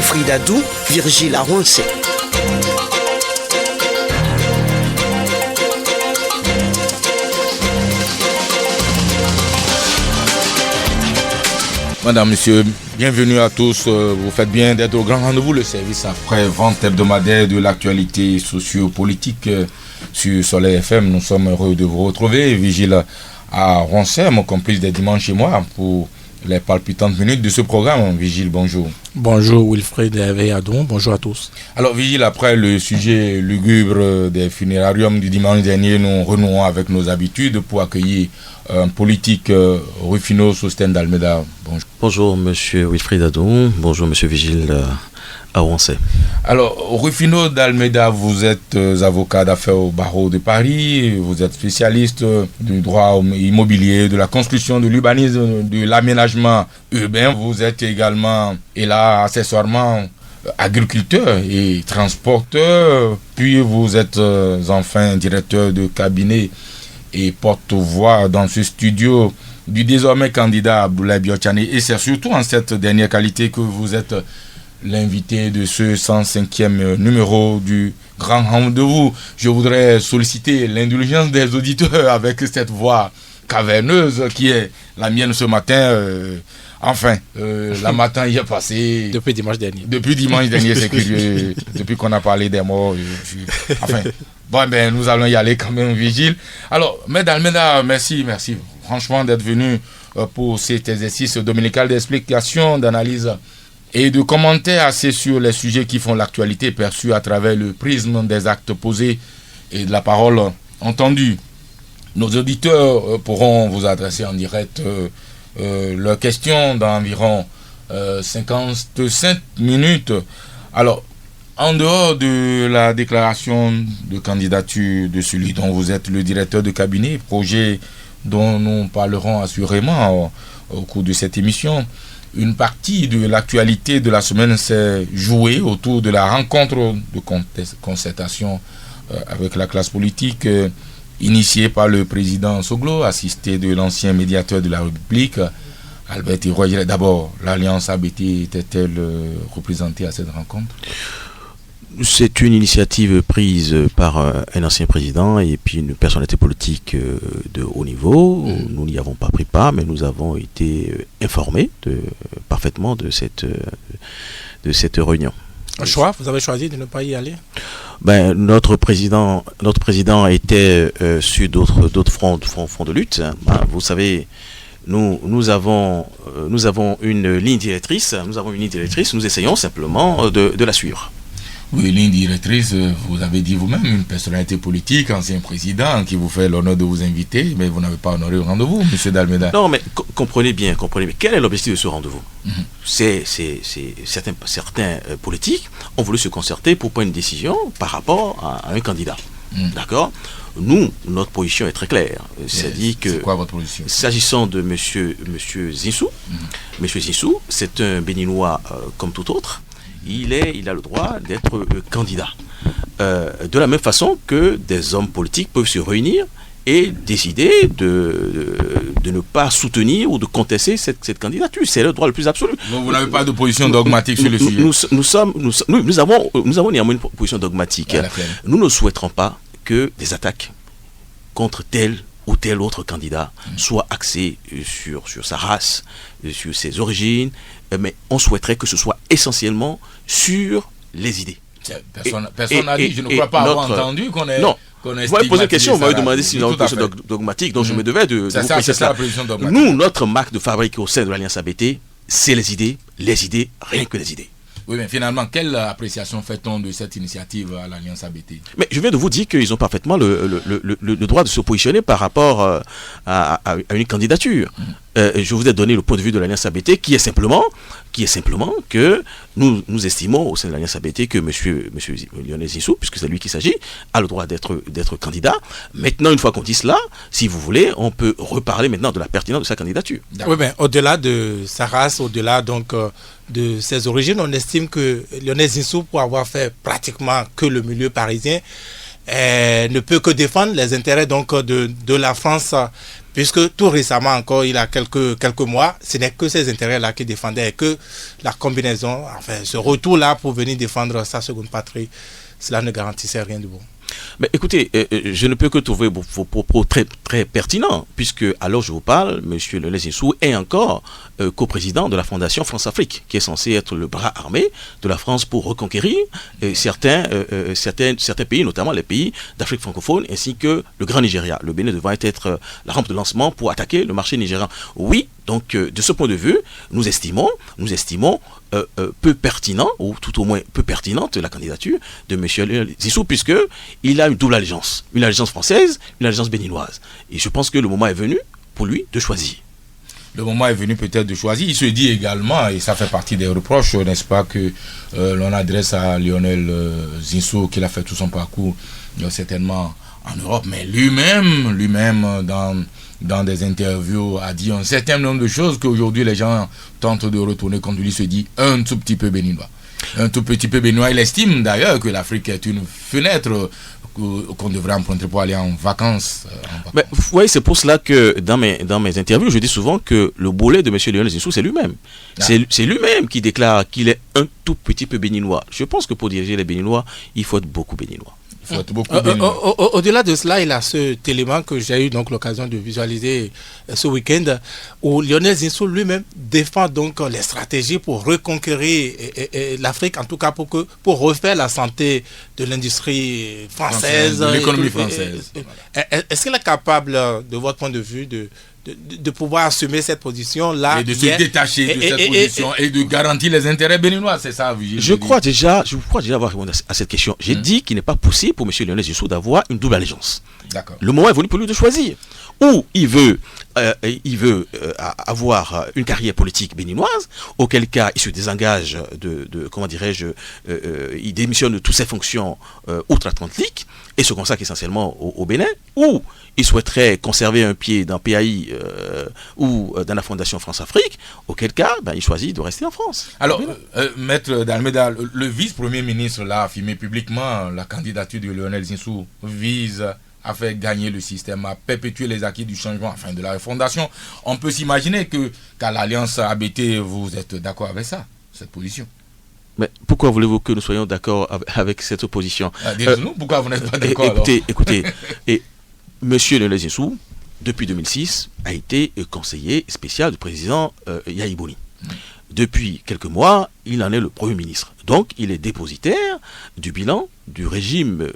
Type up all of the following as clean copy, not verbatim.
Wilfried Adou, Virgile Arouansé. Madame, Monsieur, bienvenue à tous. Vous faites bien d'être au grand rendez-vous, le service après-vente hebdomadaire de l'actualité socio-politique sur Soleil FM. Nous sommes heureux de vous retrouver. Vigile à Roncey, mon complice des dimanches chez moi, pour les palpitantes minutes de ce programme. Vigile, bonjour. Bonjour Wilfried Adou, bonjour à tous. Alors Vigile, après le sujet lugubre des funérariums du dimanche dernier, nous renouons avec nos habitudes pour accueillir un politique Rufino Sosten d'Almeida. Bonjour. Bonjour monsieur Wilfried Adou, bonjour monsieur Vigile Arouansé. Alors Rufino d'Almeida, vous êtes avocat d'affaires au barreau de Paris, vous êtes spécialiste du droit immobilier, de la construction, de l'urbanisme, de l'aménagement urbain. Vous êtes également, et là accessoirement, agriculteur et transporteur, puis vous êtes enfin directeur de cabinet et porte-voix dans ce studio du désormais candidat Abdoulaye Biotchane. Et c'est surtout en cette dernière qualité que vous êtes l'invité de ce 105e numéro du Grand Rendez-vous. Je voudrais solliciter l'indulgence des auditeurs avec cette voix caverneuse qui est la mienne ce matin. La matin y est passé. Depuis dimanche dernier. Depuis dimanche dernier, c'est curieux. Depuis qu'on a parlé des morts. Nous allons y aller quand même, Vigile. Alors, Almeida, merci franchement d'être venu pour cet exercice dominical d'explication, d'analyse et de commentaires assez sur les sujets qui font l'actualité perçue à travers le prisme des actes posés et de la parole entendue. Nos auditeurs pourront vous adresser en direct leurs questions dans environ 55 minutes. Alors, en dehors de la déclaration de candidature de celui dont vous êtes le directeur de cabinet, projet dont nous parlerons assurément au cours de cette émission, une partie de l'actualité de la semaine s'est jouée autour de la rencontre de concertation avec la classe politique initiée par le président Soglo, assisté de l'ancien médiateur de la République, Albert Hiroye. D'abord, l'Alliance ABT était-elle représentée à cette rencontre ? C'est une initiative prise par un ancien président et puis une personnalité politique de haut niveau. Nous n'y avons pas pris part, mais nous avons été informés parfaitement de cette réunion. Un choix, vous avez choisi de ne pas y aller ? Notre président était sur d'autres fronts de lutte. Vous savez, nous avons une ligne directrice. Nous essayons simplement de la suivre. Oui, ligne directrice, vous avez dit vous-même, une personnalité politique, ancien président, qui vous fait l'honneur de vous inviter, mais vous n'avez pas honoré le rendez-vous, monsieur d'Almeida. Non, mais comprenez bien, quel est l'objectif de ce rendez-vous ? C'est certains politiques ont voulu se concerter pour prendre une décision par rapport à un candidat. D'accord ? Nous, notre position est très claire. C'est-à-dire que, c'est quoi votre position ? S'agissant de monsieur Zinsou, monsieur Zinsou, c'est un Béninois comme tout autre. Il a le droit d'être candidat. De la même façon que des hommes politiques peuvent se réunir et décider de ne pas soutenir ou de contester cette candidature. C'est le droit le plus absolu. Donc vous n'avez pas de position dogmatique sur le sujet. Nous avons néanmoins une position dogmatique. Nous ne souhaiterons pas que des attaques contre tel ou tel autre candidat soient axées sur sa race, sur ses origines, mais on souhaiterait que ce soit essentiellement sur les idées. Personne n'a dit, je ne crois pas avoir entendu qu'on ait... Non, vous m'avez posé une question, vous m'avez demandé si nous avons une position dogmatique, donc je me devais de vous préciser cela. Nous, notre marque de fabrique au sein de l'Alliance ABT, c'est les idées, rien que les idées. Oui, mais finalement, quelle appréciation fait-on de cette initiative à l'Alliance ABT ? Mais je viens de vous dire qu'ils ont parfaitement le droit de se positionner par rapport à une candidature. Je vous ai donné le point de vue de l'Alliance ABT qui est simplement que nous estimons au sein de l'Alliance ABT que monsieur Lionel Zinsou, puisque c'est lui qu'il s'agit, a le droit d'être candidat. Maintenant, une fois qu'on dit cela, si vous voulez, on peut reparler maintenant de la pertinence de sa candidature. Oui, mais au-delà de sa race, au-delà donc de ses origines, on estime que Lionel Zinsou, pour avoir fait pratiquement que le milieu parisien, ne peut que défendre les intérêts donc de la France, puisque tout récemment encore, il y a quelques mois, ce n'est que ces intérêts-là qu'il défendait, et que la combinaison, enfin ce retour-là pour venir défendre sa seconde patrie, cela ne garantissait rien de bon. Mais écoutez, je ne peux que trouver vos propos très, très pertinents, puisque, alors je vous parle, M. Lionel Zinsou est encore coprésident de la Fondation France-Afrique, qui est censé être le bras armé de la France pour reconquérir certains pays, notamment les pays d'Afrique francophone, ainsi que le Grand Nigeria. Le Bénin devant être la rampe de lancement pour attaquer le marché nigérian. Oui, donc de ce point de vue, nous estimons peu pertinent, ou tout au moins peu pertinente, la candidature de M. Zinsou, puisqu'il a une double allégeance. Une allégeance française, une allégeance béninoise. Et je pense que le moment est venu pour lui de choisir. Le moment est venu peut-être de choisir. Il se dit également, et ça fait partie des reproches, n'est-ce pas, que l'on adresse à Lionel Zinsou, qu'il a fait tout son parcours, certainement en Europe, mais lui-même dans des interviews, a dit un certain nombre de choses qu'aujourd'hui les gens tentent de retourner contre lui, se dit un tout petit peu béninois. Un tout petit peu béninois. Il estime d'ailleurs que l'Afrique est une fenêtre qu'on devrait emprunter pour aller en vacances. Mais, oui, c'est pour cela que dans mes interviews, je dis souvent que le boulet de M. Lionel Zinsou, c'est lui-même. Ah. C'est lui-même qui déclare qu'il est un tout petit peu béninois. Je pense que pour diriger les béninois, il faut être beaucoup béninois. Au-delà de cela, il a cet élément que j'ai eu donc l'occasion de visualiser ce week-end, où Lionel Zinsou lui-même défend donc les stratégies pour reconquérir l'Afrique, en tout cas pour refaire la santé de l'industrie française, de l'économie française. Est-ce qu'il est capable, de votre point de vue, de pouvoir assumer cette position-là et de se détacher de cette position et de garantir les intérêts béninois, c'est ça, Vigile? Je crois déjà avoir répondu à cette question. J'ai dit qu'il n'est pas possible pour M. Lionel Zinsou d'avoir une double allégeance. D'accord. Le moment est venu pour lui de choisir. Ou il veut avoir une carrière politique béninoise, auquel cas il se désengage il démissionne de toutes ses fonctions outre-Atlantique et se consacre essentiellement au Bénin, ou il souhaiterait conserver un pied dans PAI ou dans la Fondation France-Afrique, auquel cas il choisit de rester en France. Alors, Maître Dalméda, le vice-premier ministre l'a affirmé publiquement, la candidature de Lionel Zinsou vise à faire gagner le système, à perpétuer les acquis du changement, enfin de la refondation. On peut s'imaginer qu'à l'Alliance ABT, vous êtes d'accord avec ça, cette position. Mais pourquoi voulez-vous que nous soyons d'accord avec cette opposition? Dites-nous, pourquoi vous n'êtes pas d'accord? Écoutez, M. Lionel Zinsou, depuis 2006, a été conseiller spécial du président Yahi Boni. Depuis quelques mois, il en est le Premier ministre. Donc, il est dépositaire du bilan du régime,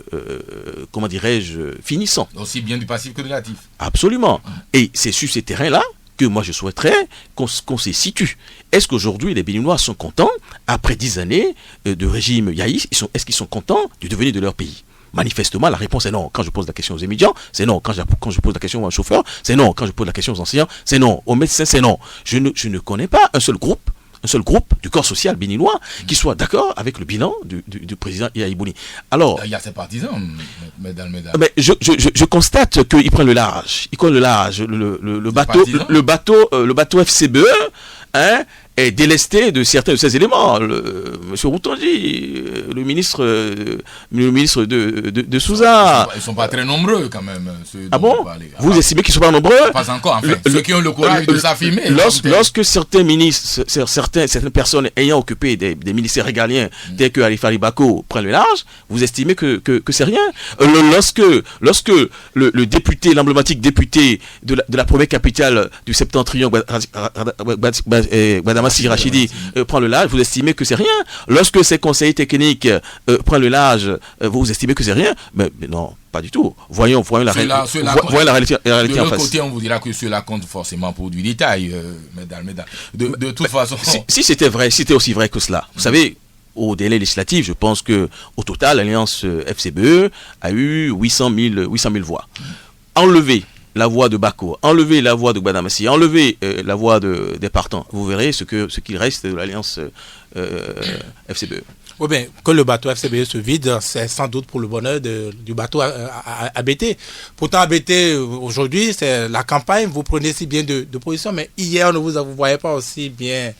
finissant. Aussi bien du passif que de l'actif. Absolument. Et c'est sur ces terrains-là que moi je souhaiterais qu'on se situe. Est-ce qu'aujourd'hui les Béninois sont contents, après 10 années de régime Yahi, est-ce qu'ils sont contents du devenir de leur pays? Manifestement, la réponse est non. Quand je pose la question aux étudiants, c'est non. Quand je pose la question aux chauffeurs, c'est non. Quand je pose la question aux enseignants, c'est non. Aux médecins, c'est non. Je ne connais pas un seul groupe du corps social béninois qui soit d'accord avec le bilan du président Yahi Boni. Alors, il y a ses partisans, mesdames. Mais je constate qu'il prend le large. Il prend le large. Le bateau FCBE, est délesté de certains de ses éléments. Monsieur Routondi, le ministre de Souza. Ils ne sont pas très nombreux quand même. Ah bon? Vous estimez qu'ils ne sont pas nombreux? Pas encore, enfin. Ceux qui ont le courage de s'affirmer. Lorsque certains ministres, certaines personnes ayant occupé des ministères régaliens, tels que Alifa Bako, prennent le large, vous estimez que c'est rien? Lorsque le député, l'emblématique député de la première capitale du septentrion, Gbadama Sidi Rachidi, prend le large, vous estimez que c'est rien? Lorsque ces conseillers techniques prennent le large, vous estimez que c'est rien? Mais non, pas du tout. Voyons la réalité de en l'autre face. côté, on vous dira que cela compte forcément pour du détail, mesdames. De toute façon. Si c'était aussi vrai que cela, vous savez, au délai législatif, je pense que au total, l'Alliance FCBE a eu 800 000 voix. Enlever la voix de Bako, enlevez la voix de Gbadamassi, enlevez la voix des partants, vous verrez ce qu'il reste de l'alliance FCBE. Oui, bien, que le bateau FCBE se vide, c'est sans doute pour le bonheur du bateau ABT. Pourtant, ABT, aujourd'hui, c'est la campagne, vous prenez si bien de position, mais hier, ne vous voyez pas aussi bien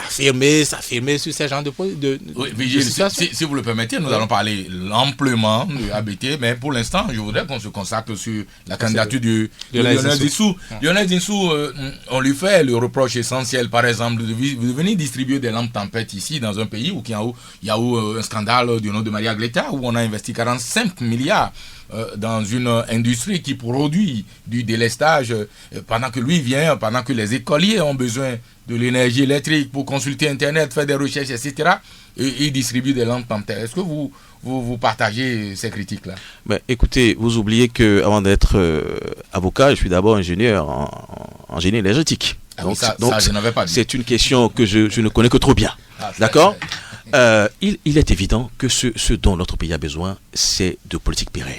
s'affirmer sur ces genres de oui, Vigile, si vous le permettez, nous allons parler amplement de ABT, mais pour l'instant, je voudrais qu'on se consacre sur la candidature de Lionel Zinsou. Lionel Zinsou, on lui fait le reproche essentiel, par exemple, de venir distribuer des lampes tempêtes ici, dans un pays où il y a eu un scandale du nom de Maria Gleta, où on a investi 45 milliards dans une industrie qui produit du délestage pendant que pendant que les écoliers ont besoin de l'énergie électrique pour consulter Internet, faire des recherches, etc. Et ils distribuent des lampes tempêtes. Est-ce que vous partagez ces critiques-là? Mais écoutez, vous oubliez que avant d'être avocat, je suis d'abord ingénieur en génie énergétique. Donc, ça, je n'avais pas dit. C'est une question que je ne connais que trop bien. D'accord? Il est évident que ce dont notre pays a besoin, c'est de politique pérenne.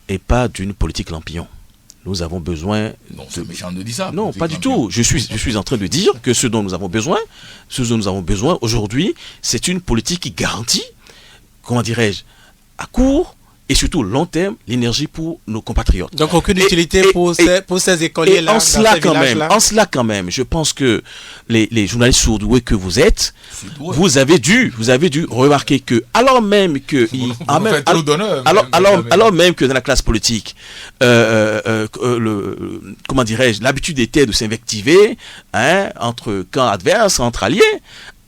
Et pas d'une politique lampillon. Nous avons besoin... Non, c'est méchant de dire ça. Non, pas du tout. Je suis en train de dire que ce dont nous avons besoin aujourd'hui, c'est une politique qui garantit, comment dirais-je, à court et surtout long terme, l'énergie pour nos compatriotes. Donc aucune utilité pour ces écoliers-là. En cela quand même, je pense que les journalistes surdoués que vous êtes, vous avez dû remarquer que alors même que alors même que dans la classe politique, comment dirais-je, l'habitude était de s'invectiver entre camps adverses, entre alliés.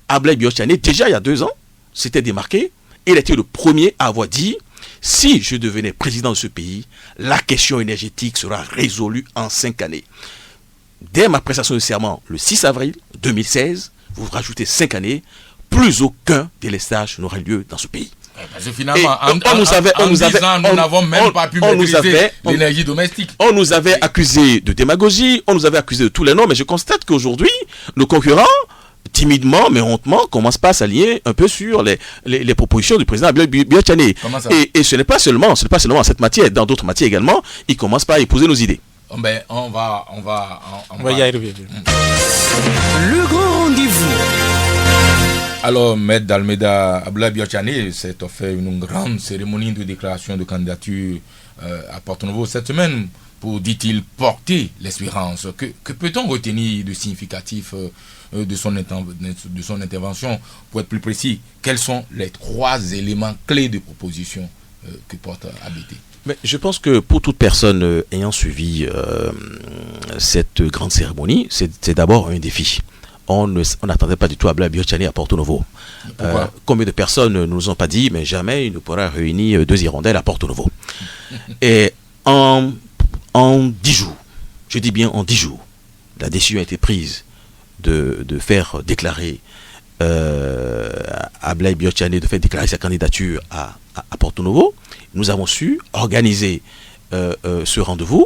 Ablaye Biotchane, déjà il y a 2 ans, s'était démarqué. Il était le premier à avoir dit: si je devenais président de ce pays, la question énergétique sera résolue en 5 années. Dès ma prestation de serment, le 6 avril 2016, vous rajoutez 5 années, plus aucun délestage n'aura lieu dans ce pays. Parce que finalement, nous n'avons même pas pu maîtriser l'énergie domestique. On nous avait accusé de démagogie, on nous avait accusé de tous les noms, mais je constate qu'aujourd'hui, nos concurrents, timidement mais hontement, commence pas à s'aligner un peu sur les propositions du président Ablaye Biotchane. Et ce n'est pas seulement en cette matière, dans d'autres matières également, il commence pas à épouser nos idées. Ben, on va y arriver. Le grand rendez-vous. Alors, Maître d'Almeida, Ablaye Biotchane s'est offert une grande cérémonie de déclaration de candidature à Porto-Novo cette semaine pour, dit-il, porter l'espérance. Que peut-on retenir de significatif de son intervention? Pour être plus précis, quels sont les 3 éléments clés de proposition que porte ABT? Mais je pense que pour toute personne ayant suivi cette grande cérémonie, c'est d'abord un défi. On n'attendait pas du tout Ablaye Biotchane à Porto-Novo. Combien de personnes ne nous ont pas dit, mais jamais il ne pourra réunir 2 hirondelles à Porto-Novo. Et en 10 jours, je dis bien en 10 jours, la décision a été prise de faire déclarer Ablaye Biotchane, de faire déclarer sa candidature à Porto-Novo. Nous avons su organiser ce rendez-vous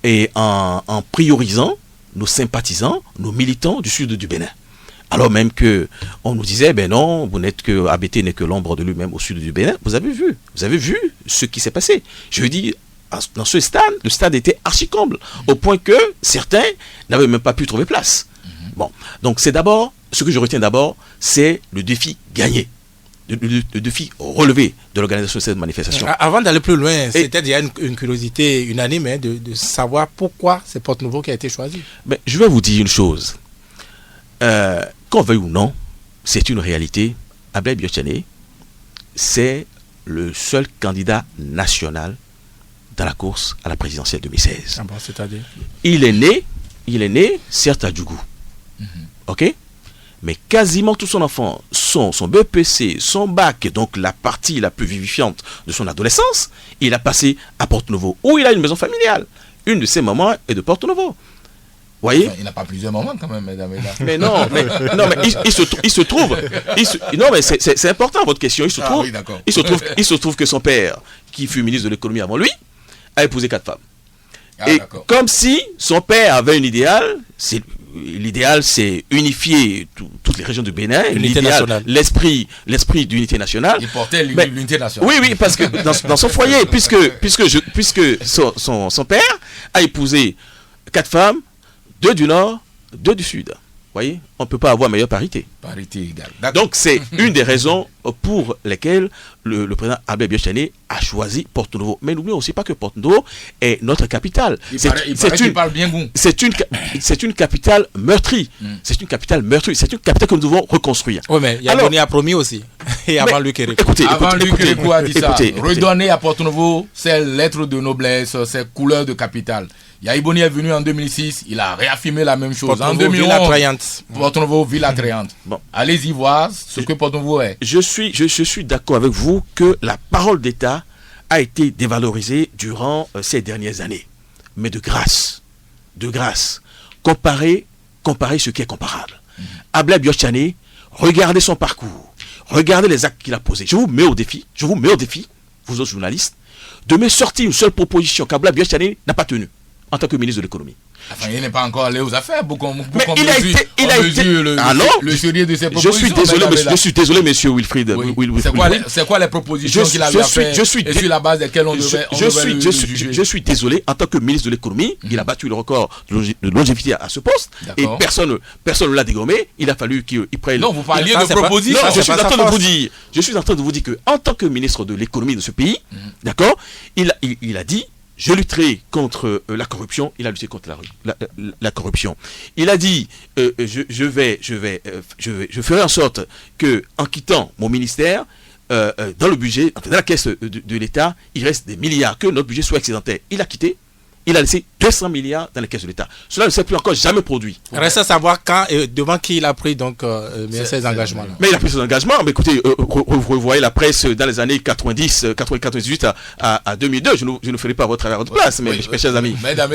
et en priorisant nos sympathisants, nos militants du sud du Bénin. Alors même que on nous disait, ben non, ABT n'est que l'ombre de lui-même au sud du Bénin. Vous avez vu ce qui s'est passé. Je dis, dans ce stade, le stade était archi-comble, au point que certains n'avaient même pas pu trouver place. Bon, donc c'est d'abord, ce que je retiens d'abord, c'est le défi gagné, le défi relevé de l'organisation de cette manifestation. Avant d'aller plus loin, c'était déjà une curiosité unanime de savoir pourquoi c'est Porto-Novo qui a été choisi. Mais je vais vous dire une chose, qu'on veuille ou non, c'est une réalité. Ablaye Biotchane, c'est le seul candidat national dans la course à la présidentielle 2016. Ah bon, c'est-à-dire? Il est né, certes à Djougou. Ok? Mais quasiment tout son enfant, son BPC, son bac, donc la partie la plus vivifiante de son adolescence, il a passé à Porto-Novo, où il a une maison familiale. Une de ses mamans est de Porto-Novo. Voyez? Enfin, il n'a pas plusieurs mamans quand même, mesdames et messieurs. Mais non, il se trouve. Non, mais c'est important votre question. Il se trouve que son père, qui fut ministre de l'économie avant lui, a épousé 4 femmes. Et comme si son père avait un idéal, l'idéal, c'est unifier toutes les régions du Bénin. L'unité nationale. L'esprit d'unité nationale. Il portait Mais- l'unité nationale. Oui, parce que dans son foyer, puisque son père a épousé 4 femmes, 2 du Nord, 2 du Sud. Vous voyez, on ne peut pas avoir meilleure parité. Parité égale. D'accord. Donc, c'est une des raisons pour lesquelles le président Albert Biachane a choisi Porto-Novo. Mais n'oublions aussi pas que Porto-Novo est notre capitale. Il paraît qu'il parle bien goût. C'est une capitale meurtrie. C'est une capitale meurtrie. C'est une capitale que nous devons reconstruire. Oui, mais Yaboni a promis aussi. Et avant lui qui Écoutez, Avant lui, Kérékou a dit ça. écoutez. Redonner à Porto-Novo ses lettres de noblesse, ses couleurs de capitale. Yaiboni est venu en 2006, il a réaffirmé la même chose. En Porto-Novo, 2011, ville attrayante. Porto-Novo, ville attrayante. Bon. Allez-y voir ce que Porto-Novo est. Je suis d'accord avec vous que la parole d'État a été dévalorisée durant ces dernières années. Mais de grâce, comparez ce qui est comparable. Abla Biachane, regardez son parcours, regardez les actes qu'il a posés. Je vous mets au défi, vous autres journalistes, de me sortir une seule proposition qu'Abla Biachane n'a pas tenue en tant que ministre de l'économie. Enfin, il n'est pas encore allé aux affaires. Mais il a été. Le sérieux de ses propositions. Je suis désolé, monsieur Wilfried. Oui. C'est quoi les propositions qu'il avait faites et sur la base desquelles on devait le juger? Je suis désolé, en tant que ministre de l'économie, il a battu le record de longévité à ce poste et personne ne l'a dégommé. Il a fallu qu'il prenne. Non, vous parliez de propositions. Je suis en train de vous dire que, en tant que ministre de l'économie de ce pays, d'accord, il a dit. Je lutterai contre la corruption. Il a lutté contre la corruption. Il a dit, je ferai en sorte que, en quittant mon ministère, dans le budget, dans la caisse de l'État, il reste des milliards, que notre budget soit excédentaire. Il a quitté. Il a laissé 200 milliards dans la caisse de l'État. Cela ne s'est plus encore jamais produit. Reste à savoir quand et devant qui il a pris donc ces engagements. Mais il a pris ses engagements. Mais écoutez, vous revoyez la presse dans les années 90, 98 à 2002. Je ne ferai pas votre place, mes chers amis. Mesdames,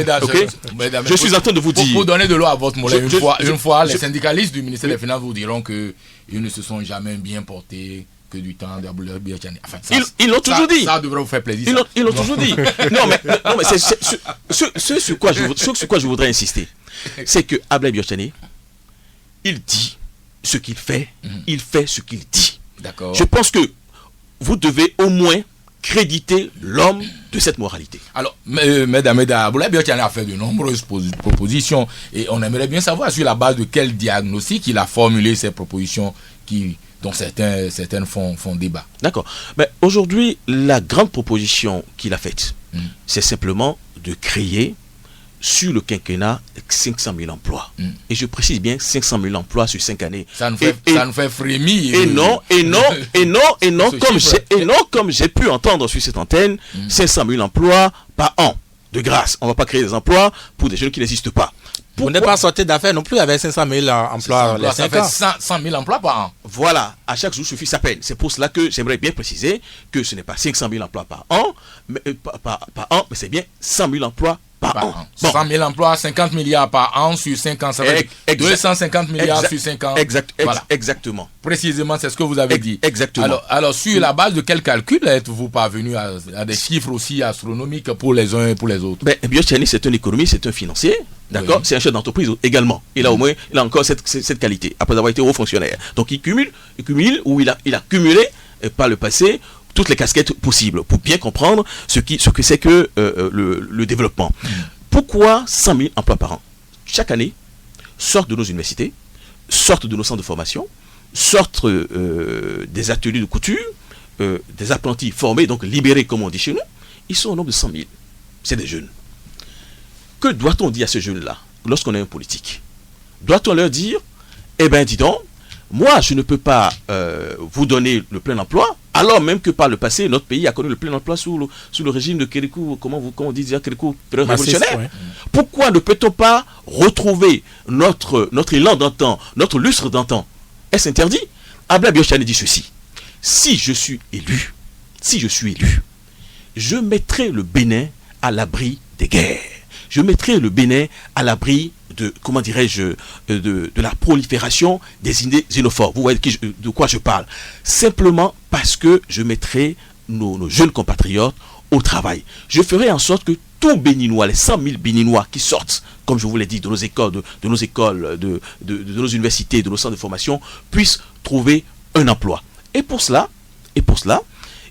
je suis en train de vous dire. Pour donner de l'eau à votre moulin, une fois, les syndicalistes du ministère des Finances vous diront qu'ils ne se sont jamais bien portés que du temps d'Abdoulaye Biachane. Enfin, ils l'ont toujours dit. Ça devrait vous faire plaisir. Ils l'ont toujours dit. Non, mais c'est ce sur quoi je voudrais insister. C'est que Abdoulaye Biachane, il dit ce qu'il fait, il fait ce qu'il dit. D'accord. Je pense que vous devez au moins créditer l'homme de cette moralité. Alors, mesdames, Abdoulaye Biachane a fait de nombreuses propositions et on aimerait bien savoir sur la base de quel diagnostic il a formulé ces propositions dont certaines font débat. D'accord. Mais aujourd'hui, la grande proposition qu'il a faite, c'est simplement de créer sur le quinquennat 500 000 emplois. Et je précise bien 500 000 emplois sur 5 années. Ça nous fait frémir. Comme j'ai pu entendre sur cette antenne, 500 000 emplois par an. De grâce, on ne va pas créer des emplois pour des jeunes qui n'existent pas. Vous n'êtes pas sorti d'affaires non plus avec 500 000 emplois. Ça fait 100 000 emplois par an. Voilà, à chaque jour suffit sa peine. C'est pour cela que j'aimerais bien préciser que ce n'est pas 500 000 emplois par an, mais c'est bien 100 000 emplois par an. Bon. 100 000 emplois, 50 milliards par an sur 5 ans, ça fait 250 milliards sur 5 ans. Voilà. Exactement. Précisément, c'est ce que vous avez dit. Exactement. Alors, sur la base de quel calcul êtes-vous parvenu à des chiffres aussi astronomiques pour les uns et pour les autres? Biachane, c'est un économiste, c'est un financier. D'accord, c'est un chef d'entreprise également. Il a encore cette qualité, après avoir été haut fonctionnaire. Donc il cumule ou il a cumulé par le passé toutes les casquettes possibles pour bien comprendre ce que c'est que le développement. Pourquoi 100 000 emplois par an? Chaque année, sortent de nos universités, sortent de nos centres de formation, sortent des ateliers de couture, des apprentis formés, donc libérés comme on dit chez nous. Ils sont au nombre de 100 000. C'est des jeunes. Que doit-on dire à ces jeunes-là lorsqu'on est un politique? Doit-on leur dire, eh bien, dis donc, moi, je ne peux pas vous donner le plein emploi, alors même que par le passé, notre pays a connu le plein emploi sous le régime de Kérékou, comment on dit déjà, Kérékou révolutionnaire. Ouais. Pourquoi ne peut-on pas retrouver notre élan d'antan, notre lustre d'antan? Est-ce interdit? Abdoulaye Biachane dit ceci: si je suis élu, je mettrai le Bénin à l'abri des guerres. Je mettrai le Bénin à l'abri de, comment dirais-je, de la prolifération des idées xénophobes. Vous voyez de quoi je parle? Simplement parce que je mettrai nos jeunes compatriotes au travail. Je ferai en sorte que tout Béninois, les 100 000 Béninois qui sortent, comme je vous l'ai dit, de nos écoles, de nos universités, de nos centres de formation, puissent trouver un emploi. Et pour cela,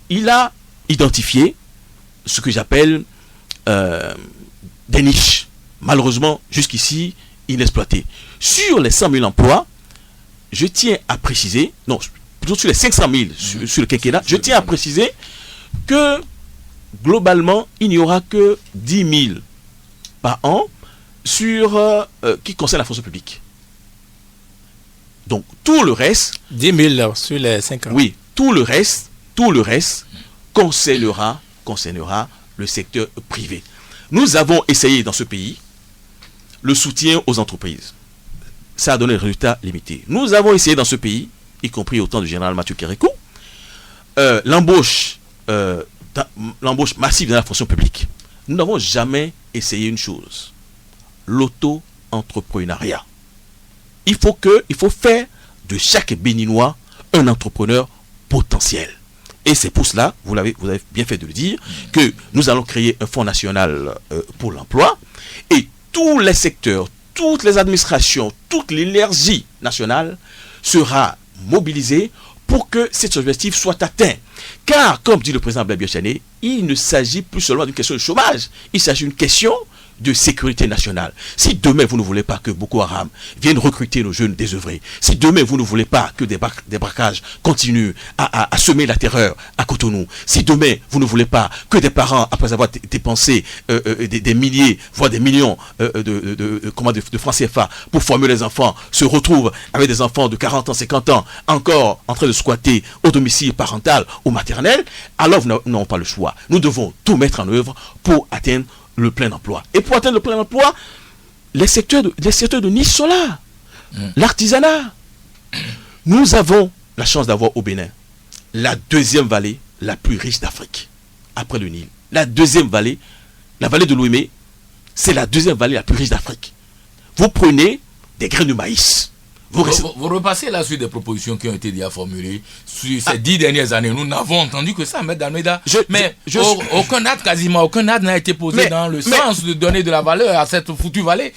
il a identifié ce que j'appelle des niches, malheureusement jusqu'ici inexploitées. Sur les 100 000 emplois, je tiens à préciser, non, plutôt sur les 500 000 sur le quinquennat, je tiens à préciser que globalement, il n'y aura que 10 000 par an qui concerne la fonction publique. Donc, tout le reste... 10 000 sur les 5 ans. Oui, tout le reste concernera le secteur privé. Nous avons essayé dans ce pays le soutien aux entreprises. Ça a donné des résultats limités. Nous avons essayé dans ce pays, y compris au temps du général Mathieu Kérékou, l'embauche massive dans la fonction publique. Nous n'avons jamais essayé une chose, l'auto-entrepreneuriat. Il faut faire de chaque Béninois un entrepreneur potentiel. Et c'est pour cela, vous avez bien fait de le dire, que nous allons créer un fonds national pour l'emploi et tous les secteurs, toutes les administrations, toute l'énergie nationale sera mobilisée pour que cet objectif soit atteint. Car, comme dit le président Abdoulaye Biachane, il ne s'agit plus seulement d'une question de chômage, il s'agit d'une question de sécurité nationale. Si demain vous ne voulez pas que Boko Haram vienne recruter nos jeunes désœuvrés, si demain vous ne voulez pas que des braquages continuent à semer la terreur à Cotonou, si demain vous ne voulez pas que des parents, après avoir dépensé des milliers, voire des millions de francs CFA pour former les enfants, se retrouvent avec des enfants de 40 ans, 50 ans, encore en train de squatter au domicile parental ou maternel, alors nous n'avons pas le choix. Nous devons tout mettre en œuvre pour atteindre le plein emploi. Et pour atteindre le plein emploi, les secteurs de niche sont là. L'artisanat. Nous avons la chance d'avoir au Bénin la deuxième vallée la plus riche d'Afrique, après le Nil. La deuxième vallée, la vallée de l'Ouémé, c'est la deuxième vallée la plus riche d'Afrique. Vous prenez des graines de maïs. Vous repassez là sur des propositions qui ont été déjà formulées sur ces 10 dernières années. Nous n'avons entendu que ça, M. Dalméda. Aucun acte n'a été posé dans le sens de donner de la valeur à cette foutue vallée.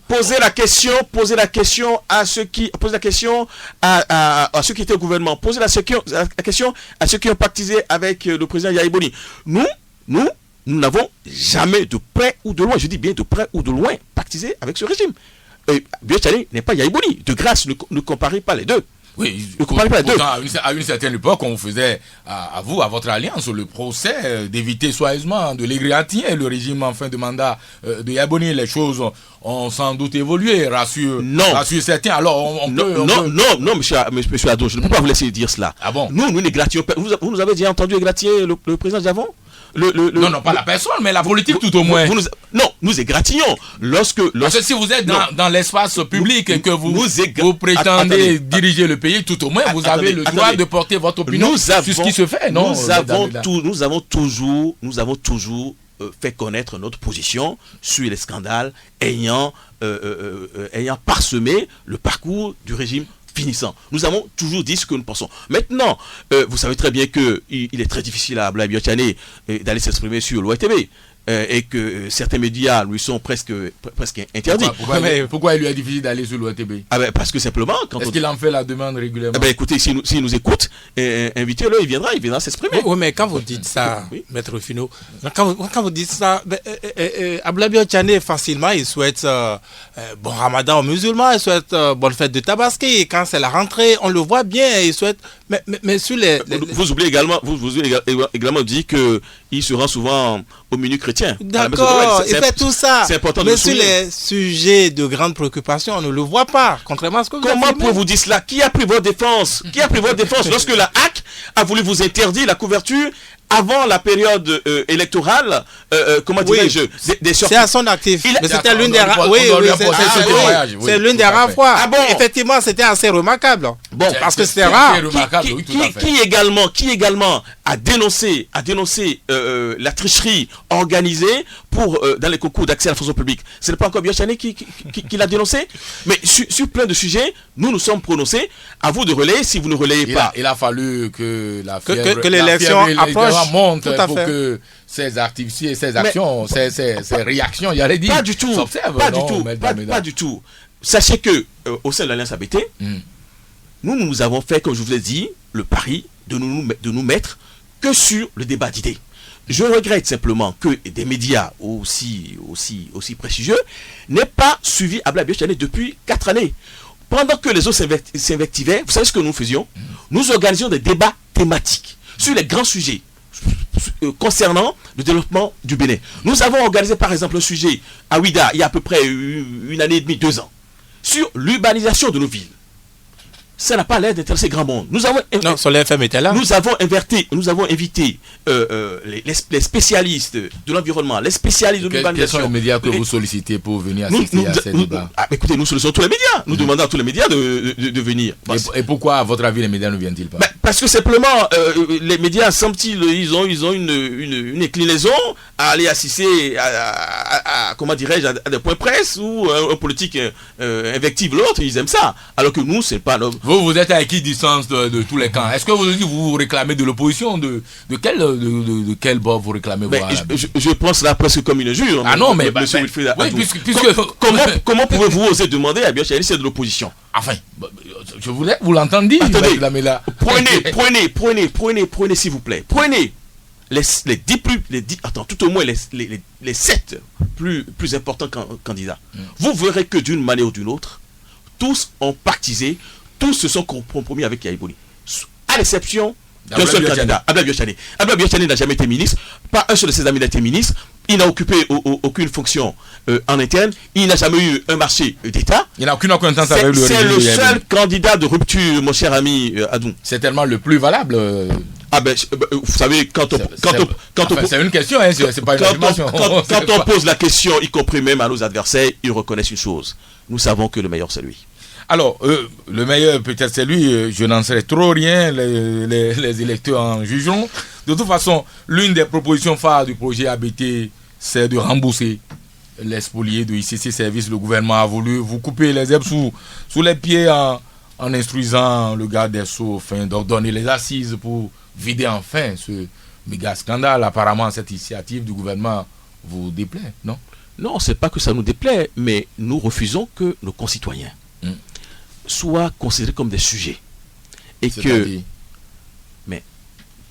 Poser la question à ceux qui étaient au gouvernement. Poser la question à ceux qui ont pactisé avec le président Yahya Boni. Nous n'avons jamais de près ou de loin, je dis bien de près ou de loin, pactisé avec ce régime. Biachane n'est pas Yahya Boni. De grâce, ne comparez pas les deux. Oui, pourtant, à une certaine époque, on faisait à votre alliance, le procès d'éviter soigneusement de l'égratigner le régime en fin de mandat de Yahya Boni. Les choses ont sans doute évolué, rassure certains. Alors, non, monsieur Adon, je ne peux pas vous laisser dire cela. Ah bon? Nous n'égratignons pas. Vous nous avez déjà entendu égratigner le président Javon? Non, pas la personne, mais la politique tout au moins. Nous égratignons. Lorsque Parce que si vous êtes dans l'espace public et que vous prétendez diriger le pays, tout au moins, vous avez le droit de porter votre opinion sur ce qui se fait. Non, nous avons toujours fait connaître notre position sur les scandales ayant parsemé le parcours du régime finissant. Nous avons toujours dit ce que nous pensons. Maintenant, vous savez très bien qu'il est très difficile à Abdoulaye Biachane d'aller s'exprimer sur l'OITB. Et que certains médias lui sont presque interdits. Pourquoi il lui est difficile d'aller sur l'OITB? Parce que simplement... Est-ce qu'il en fait la demande régulièrement? Écoutez, s'il nous écoute, invitez-le, il viendra s'exprimer. Oui, mais quand vous dites ça, Maître Finot, quand vous dites ça, Abdoulaye Biachane, facilement, il souhaite bon ramadan aux musulmans, il souhaite bonne fête de Tabaski, et quand c'est la rentrée, on le voit bien, il souhaite... Mais sur les... Vous oubliez également de dire qu'il se rend souvent au menu chrétien. D'accord, il fait tout ça. C'est important mais sur les sujets de grande préoccupation, on ne le voit pas, contrairement à ce que vous Comment pouvez-vous dire cela? Qui a pris votre défense? Lorsque la HAC a voulu vous interdire la couverture avant la période électorale, comment dirais-je, des sorties. C'est à son actif. Mais c'était l'une des rares. Oui, c'est l'une des rares fois. Ah bon? Effectivement, c'était assez remarquable. Bon, parce que c'était rare. Qui également a dénoncé la tricherie organisée dans les concours d'accès à la fonction publique, ce n'est pas encore Biachani qui l'a dénoncé. Mais sur plein de sujets, nous sommes prononcés. À vous de relayer si vous ne relayez pas. Il a fallu que que l'élection approche monte pour que ces activités, ces actions, ces réactions, il y a les dire, pas du tout, pas du tout. Sachez que au sein de l'Alliance ABT, nous avons fait, comme je vous ai dit, le pari de nous mettre que sur le débat d'idées. Je regrette simplement que des médias aussi prestigieux n'aient pas suivi Ablaye Biachani depuis 4 années. Pendant que les autres s'invectivaient, vous savez ce que nous faisions? Nous organisions des débats thématiques sur les grands sujets concernant le développement du Bénin. Nous avons organisé par exemple un sujet à Ouida il y a à peu près 1 année et demie, 2 ans, sur l'urbanisation de nos villes. Ça n'a pas l'air d'intéresser grand monde. Non, Soleil FM était là. Nous avons invité les spécialistes de l'environnement, les spécialistes de l'urbanisation. Quels sont les médias que vous sollicitez pour venir assister à ces débats? Écoutez, nous sollicitons tous les médias. Nous demandons à tous les médias de venir. Et pourquoi, à votre avis, les médias ne viennent-ils pas? Parce que simplement, les médias, ils ont une inclinaison à aller assister à comment dirais-je, à des points presse ou un politique invective l'autre. Ils aiment ça. Alors que nous, c'est pas... Vous êtes à équidistance de tous les camps. Est-ce que vous réclamez de l'opposition? De quel bord vous réclamez? Je pense là presque comme une injure. Ah non, mais... Monsieur Wilfried Adou. Puisque... Comment pouvez-vous oser demander à Biachani c'est de l'opposition? Enfin, je voulais vous l'entendre dire. Attendez, prenez s'il vous plaît. Prenez tout au moins les 7 plus importants candidats. Vous verrez que d'une manière ou d'une autre, tous ont pactisé, tous se sont compromis avec Yaya Boni. À l'exception d'un seul candidat, Ablaye Biachani. Ablaye Biachani n'a jamais été ministre, pas un seul de ses amis n'a été ministre, il n'a occupé aucune fonction en interne, il n'a jamais eu un marché d'État. Il n'a aucune acquaintance avec le régime. C'est le seul candidat de rupture, mon cher ami Adou. C'est tellement le plus valable. Vous savez, c'est une question, hein, c'est pas une affirmation. Quand on pose la question, y compris même à nos adversaires, ils reconnaissent une chose. Nous savons que le meilleur, c'est lui. Alors, le meilleur, peut-être c'est lui, je n'en sais trop rien, les électeurs en jugeront. De toute façon, l'une des propositions phares du projet ABT, c'est de rembourser les spoliés de ICC Service. Le gouvernement a voulu vous couper les herbes sous les pieds en instruisant le garde des Sceaux, afin d'ordonner les assises pour vider enfin ce méga scandale. Apparemment, cette initiative du gouvernement vous déplaît, non? Non, c'est pas que ça nous déplaît, mais nous refusons que nos concitoyens soient considérés comme des sujets. Et que... Mais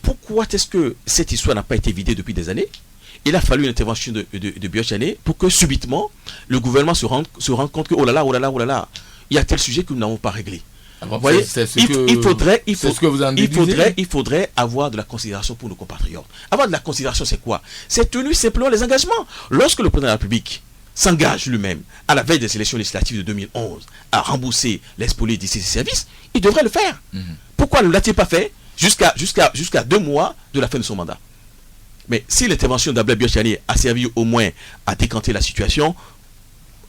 pourquoi est-ce que cette histoire n'a pas été vidée depuis des années? Il a fallu une intervention de Biachani pour que subitement le gouvernement se rende compte que oh là là, il y a tel sujet que nous n'avons pas réglé. Vous voyez, il faudrait avoir de la considération pour nos compatriotes. Avoir de la considération, c'est quoi? C'est tenir simplement les engagements. Lorsque le président de la République s'engage lui-même, à la veille des élections législatives de 2011, à rembourser les spoliés d'ICC Service, il devrait le faire. Pourquoi ne l'a-t-il pas fait jusqu'à 2 mois de la fin de son mandat? Mais si l'intervention d'Ablaye Biachani a servi au moins à décanter la situation,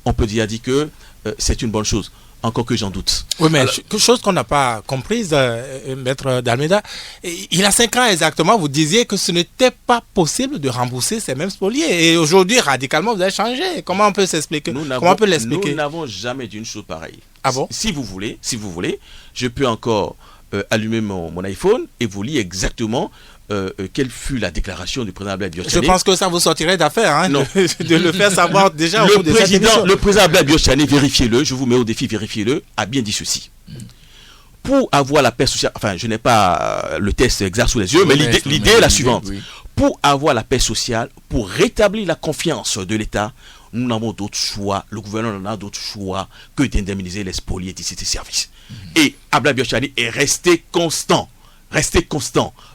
on peut dire que c'est une bonne chose. Encore que j'en doute. Oui, mais quelque chose qu'on n'a pas comprise, Maître d'Almeida, il y a 5 ans exactement, vous disiez que ce n'était pas possible de rembourser ces mêmes spoliés. Et aujourd'hui, radicalement, vous avez changé. Comment on peut s'expliquer? Comment on peut l'expliquer? Nous n'avons jamais dit une chose pareille. Ah bon? Si vous voulez, je peux encore allumer mon iPhone et vous lire exactement quelle fut la déclaration du président Ablaye Biachani. Je pense que ça vous sortirait d'affaire, hein, non. de le faire savoir déjà au cours de cette émission. Le président Ablaye Biachani, vérifiez-le, je vous mets au défi, vérifiez-le, a bien dit ceci. Pour avoir la paix sociale, enfin je n'ai pas le test exact sous les yeux, mais l'idée est la suivante. Oui. Pour avoir la paix sociale, pour rétablir la confiance de l'État, nous n'avons d'autre choix, le gouvernement n'a d'autre choix que d'indemniser les spoliés d'ICC Service. Et Ablaye Biachani est resté constant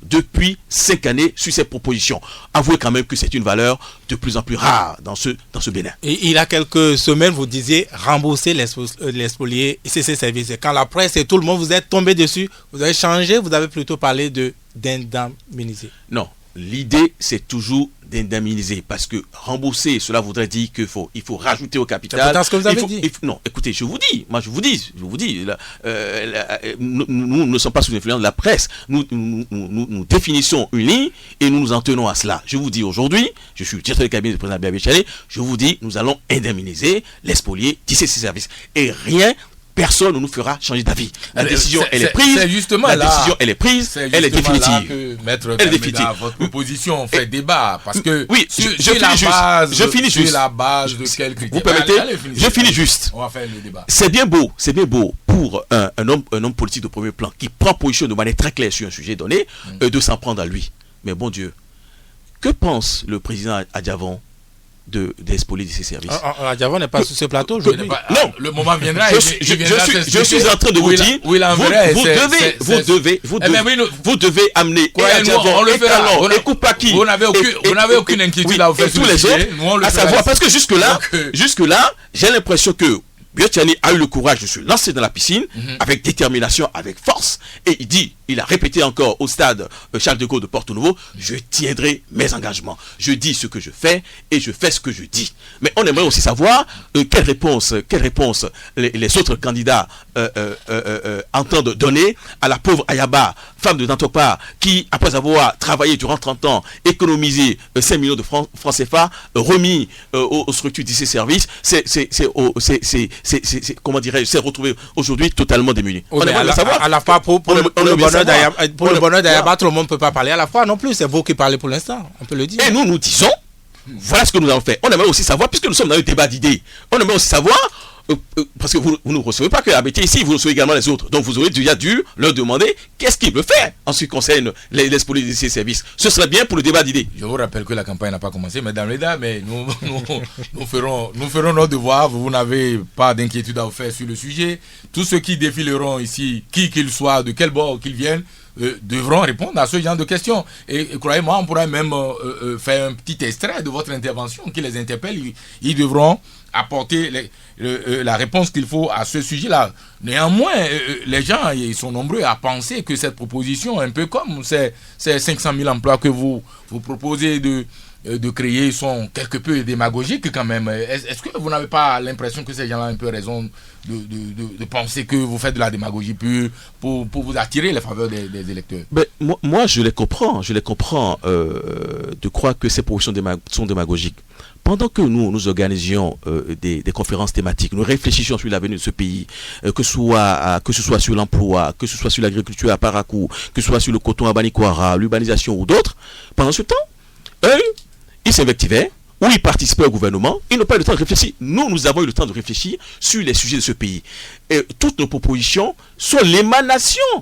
depuis 5 années sur cette proposition. Avouez quand même que c'est une valeur de plus en plus rare dans ce Bénin. Et il y a quelques semaines, vous disiez rembourser les spoliés ICC Service. Et quand la presse et tout le monde vous êtes tombé dessus, vous avez changé, vous avez plutôt parlé d'indemniser. Non, l'idée, c'est toujours d'indemniser, parce que rembourser, cela voudrait dire qu'il faut rajouter au capital. C'est pourtant ce que vous avez dit. Non, écoutez, je vous dis, nous ne sommes pas sous l'influence de la presse. Nous définissons une ligne et nous nous en tenons à cela. Je vous dis aujourd'hui, je suis le directeur de cabinet du président Abia Bichale, je vous dis, nous allons indemniser les spoliés d'ici ces services. Et personne ne nous fera changer d'avis. La décision, elle est prise. C'est justement la là. décision, elle est prise. Elle est définitive. Maître Elle est définitive. votre proposition fait débat. Parce que oui, je finis juste. la base de quel critère. Vous permettez, je finis juste. On va faire le débat. C'est bien beau pour un homme politique de premier plan qui prend position de manière très claire sur un sujet donné, de s'en prendre à lui. Mais bon Dieu, que pense le président Adjavon des spoliés de ces services? Adjavon n'est pas sur ce plateau aujourd'hui. Non, le moment viendra. Je suis en train de vous dire, vous devez amener Adjavon et Talon et Koupaki. Vous n'avez aucune inquiétude à vous faire tous les autres, à savoir, parce que jusque-là, j'ai l'impression que Biotchani a eu le courage de se lancer dans la piscine avec détermination, avec force, et il a répété encore au stade Charles de Gaulle de Porto-Nouveau, je tiendrai mes engagements. Je dis ce que je fais et je fais ce que je dis. Mais on aimerait aussi savoir quelle réponse les autres candidats entendent donner à la pauvre Ayaba, femme de Dantopa, qui, après avoir travaillé durant 30 ans, économisé 5 millions de francs CFA, remis aux structures de ces services, comment dirais-je, s'est retrouvé aujourd'hui totalement démuni. On aimerait savoir. À la fois, pour le bonheur d'Ayaba, tout le monde ne peut pas parler à la fois non plus. C'est vous qui parlez pour l'instant, on peut le dire. Et nous disons, voilà ce que nous avons fait. On aimerait aussi savoir, puisque nous sommes dans un débat d'idées, on aimerait aussi savoir, parce que vous ne recevez pas que ABT ici, vous recevez également les autres. Donc vous aurez déjà dû leur demander qu'est-ce qu'ils veulent faire en ce qui concerne les spoliés de ces services. Ce serait bien pour le débat d'idées. Je vous rappelle que la campagne n'a pas commencé, mesdames et dames, mais nous ferons notre devoir. Vous n'avez pas d'inquiétude à vous faire sur le sujet. Tous ceux qui défileront ici, qui qu'ils soient, de quel bord qu'ils viennent, devront répondre à ce genre de questions. Et croyez-moi, on pourrait même faire un petit extrait de votre intervention qui les interpelle. Ils devront apporter la réponse qu'il faut à ce sujet-là. Néanmoins, les gens, ils sont nombreux à penser que cette proposition, un peu comme ces 500 000 emplois que vous proposez de créer, sont quelque peu démagogiques quand même. Est-ce que vous n'avez pas l'impression que ces gens-là ont un peu raison de penser que vous faites de la démagogie pure pour vous attirer les faveurs des électeurs? Ben, moi, je les comprends de croire que ces propositions sont démagogiques. Pendant que nous organisions des conférences thématiques, nous réfléchissions sur l'avenir de ce pays, que ce soit sur l'emploi, que ce soit sur l'agriculture à Parakou, que ce soit sur le coton à Banikwara, l'urbanisation ou d'autres, pendant ce temps, eux, ils s'invectivaient, ou ils participaient au gouvernement, ils n'ont pas eu le temps de réfléchir. Nous avons eu le temps de réfléchir sur les sujets de ce pays. Et toutes nos propositions sont l'émanation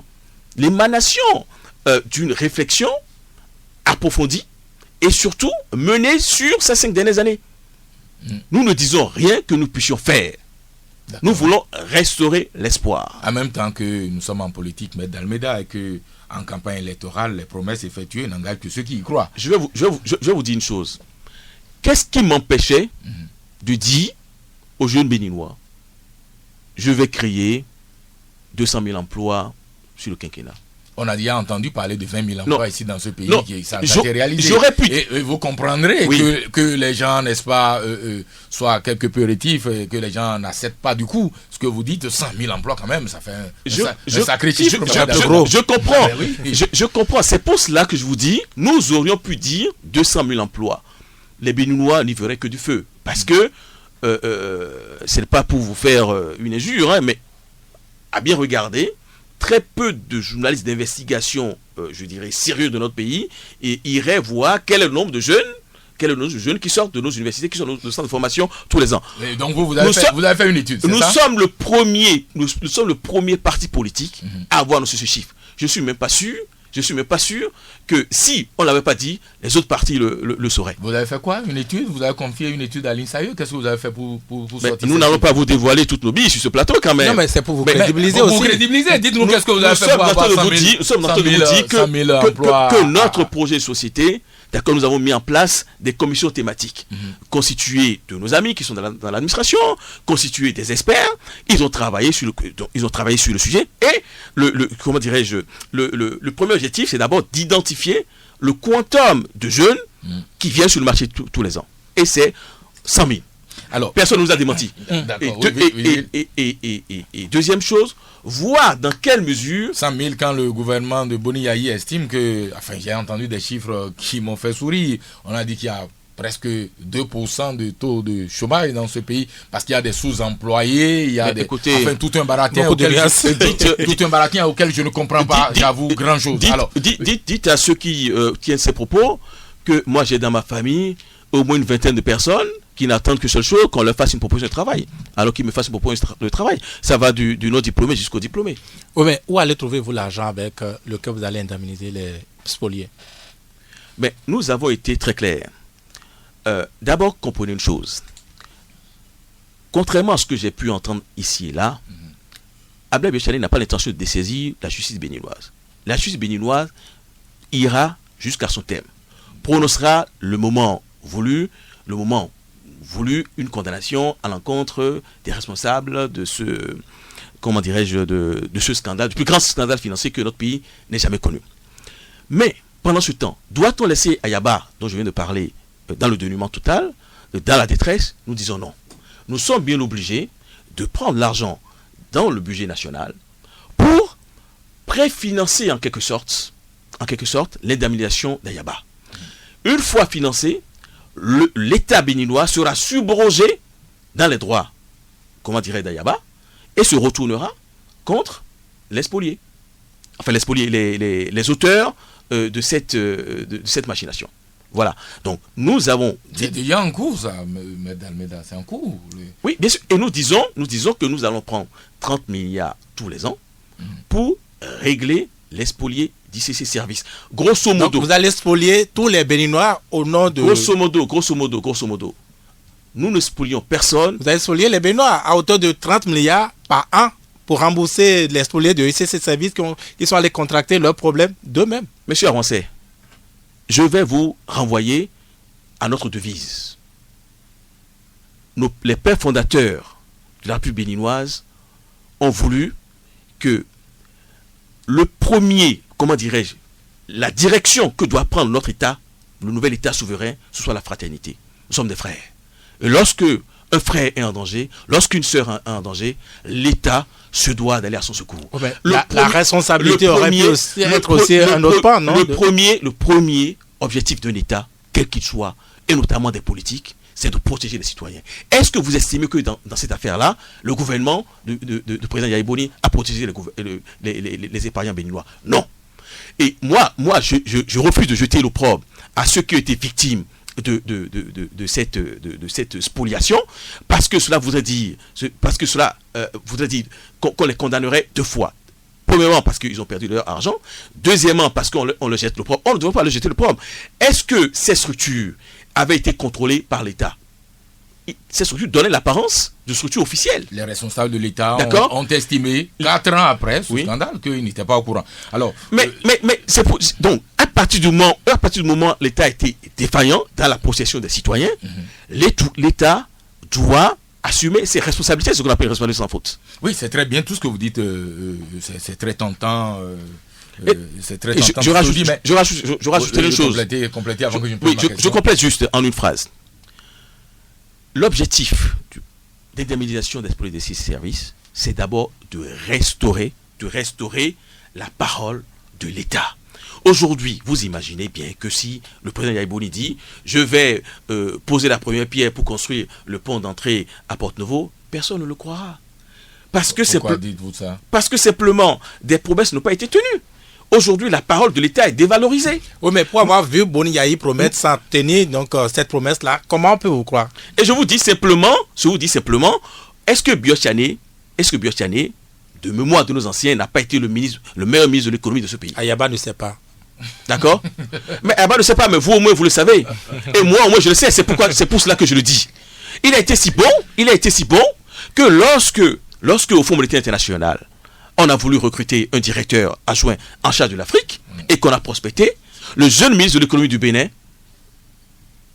d'une réflexion approfondie et surtout menée sur ces 5 dernières années. Nous ne disons rien que nous puissions faire. Nous voulons restaurer l'espoir. En même temps que nous sommes en politique, M. Dalméda, et que en campagne électorale, les promesses effectuées n'engagent que ceux qui y croient. Je vais vous dire une chose. Qu'est-ce qui m'empêchait de dire aux jeunes béninois, je vais créer 200 000 emplois sur le quinquennat? On a déjà entendu parler de 20 000 emplois ici dans ce pays qui ça a été réalisé. Et vous comprendrez que les gens, n'est-ce pas, soient quelque peu rétifs, et que les gens n'acceptent pas du coup ce que vous dites. 100 000 emplois quand même, ça fait un sacré chiffre. Je comprends. Je comprends. C'est pour cela que je vous dis, nous aurions pu dire 200 000 emplois. Les Béninois n'y verraient que du feu. Parce que, ce n'est pas pour vous faire une injure, mais à bien regarder, très peu de journalistes d'investigation, je dirais, sérieux de notre pays, iraient voir quel est le nombre de jeunes qui sortent de nos universités, qui sont dans nos centres de formation tous les ans. Et donc vous avez fait une étude, c'est ça? Nous sommes le premier parti politique à avoir ce chiffre. Je ne suis même pas sûr que si on ne l'avait pas dit, les autres partis le sauraient. Vous avez fait quoi? Une étude? Vous avez confié une étude à l'INSAE? Qu'est-ce que vous avez fait pour sortir? Nous n'allons pas vous dévoiler toutes nos billes sur ce plateau quand même. Non, mais c'est pour vous crédibiliser aussi. Vous crédibiliser. Dites-nous qu'est-ce que vous avez fait pour avoir 100 000 Nous sommes en train de vous dire que notre projet de société, d'accord, nous avons mis en place des commissions thématiques constituées de nos amis qui sont dans l'administration, constituées des experts. Ils ont travaillé sur le sujet et le premier objectif, c'est d'abord d'identifier le quantum de jeunes qui viennent sur le marché tous les ans. Et c'est 100 000. Alors, personne ne nous a démenti. D'accord. Et deuxième chose, voir dans quelle mesure... 100 000 quand le gouvernement de Boni Yayi estime que... Enfin, j'ai entendu des chiffres qui m'ont fait sourire. On a dit qu'il y a presque 2% de taux de chômage dans ce pays parce qu'il y a des sous-employés, il y a tout un baratin auquel je ne comprends pas, j'avoue, grand-chose. Alors, dites à ceux qui tiennent ces propos que moi j'ai dans ma famille au moins une vingtaine de personnes qui n'attendent que seule chose qu'on leur fasse une proposition de travail, alors qu'ils me fassent une proposition de travail. Ça va du non-diplômé jusqu'au diplômé. Oui, mais où allez trouver-vous l'argent avec lequel vous allez indemniser les spoliés? Mais nous avons été très clairs. D'abord, comprenez une chose. Contrairement à ce que j'ai pu entendre ici et là, Ablaye Biachane n'a pas l'intention de dessaisir la justice béninoise. La justice béninoise ira jusqu'à son terme, prononcera le moment voulu une condamnation à l'encontre des responsables de ce, de ce scandale, du plus grand scandale financier que notre pays n'ait jamais connu. Mais, pendant ce temps, doit-on laisser Ayaba, dont je viens de parler, dans le dénuement total, dans la détresse? Nous disons non. Nous sommes bien obligés de prendre l'argent dans le budget national pour préfinancer en quelque sorte l'indemnisation d'Ayaba. Une fois financé, l'État béninois sera subrogé dans les droits, d'Ayaba, et se retournera contre les spoliés. Enfin, les spoliés, les auteurs de cette machination. Voilà. Donc, nous avons... C'est déjà en cours, ça, Medalmeda, c'est en cours. Oui, bien sûr. Et nous disons que nous allons prendre 30 milliards tous les ans pour régler les spoliés d'ICC Service. Grosso modo. Donc, vous allez spolier tous les Béninois au nom de... Grosso modo. Nous ne spolions personne. Vous allez spolier les Béninois à hauteur de 30 milliards par an pour rembourser les spoliés de ICC Service qui sont allés contracter leurs problèmes d'eux-mêmes. Monsieur Arancet, je vais vous renvoyer à notre devise. Les pères fondateurs de la République béninoise ont voulu que le premier, la direction que doit prendre notre État, le nouvel État souverain, ce soit la fraternité. Nous sommes des frères. Et lorsque un frère est en danger, lorsqu'une sœur est en danger, l'État se doit d'aller à son secours. Oh ben, la responsabilité aurait pu être aussi un autre pan, non? Le premier objectif d'un État, quel qu'il soit, et notamment des politiques, c'est de protéger les citoyens. Est-ce que vous estimez que dans cette affaire-là, le gouvernement de président Yayi Boni a protégé les épargnants béninois? Non. Et moi je refuse de jeter l'opprobre à ceux qui ont été victimes de cette spoliation, parce que cela voudrait dire qu'on les condamnerait deux fois. Premièrement, parce qu'ils ont perdu leur argent. Deuxièmement, parce qu'on le jette l'opprobre. On ne devrait pas le jeter l'opprobre. Est-ce que ces structures avaient été contrôlées par l'État? Ces structures donnaient l'apparence de structures officielles. Les responsables de l'État ont estimé 4 ans après ce scandale qu'ils n'étaient pas au courant. Alors, mais c'est donc à partir du moment où l'État a été défaillant dans la possession des citoyens, l'État doit assumer ses responsabilités, ce qu'on appelle responsabilité sans faute. Oui, c'est très bien tout ce que vous dites. C'est très tentant. C'est très tentant. Je rajoute une chose. Compléter avant que je me pose ma question. Je complète juste en une phrase. L'objectif d'indemnisation des spoliés des services, c'est d'abord de restaurer la parole de l'État. Aujourd'hui, vous imaginez bien que si le président Yayi Boni dit « Je vais poser la première pierre pour construire le pont d'entrée à Porte-Nouveau », personne ne le croira. Pourquoi dites-vous ça? Parce que simplement, des promesses n'ont pas été tenues. Aujourd'hui, la parole de l'État est dévalorisée. Oui, mais pour avoir vu Boni Yayi promettre sans tenir cette promesse-là, comment on peut vous croire? Et je vous dis simplement, est-ce que Biachane, de mémoire de nos anciens, n'a pas été le meilleur ministre de l'économie de ce pays? Ayaba ne sait pas. D'accord? Mais Ayaba ne sait pas, mais vous au moins vous le savez. Et moi au moins je le sais, c'est pour cela que je le dis. Il a été si bon que lorsque au Fonds monétaire international, on a voulu recruter un directeur adjoint en charge de l'Afrique et qu'on a prospecté, le jeune ministre de l'économie du Bénin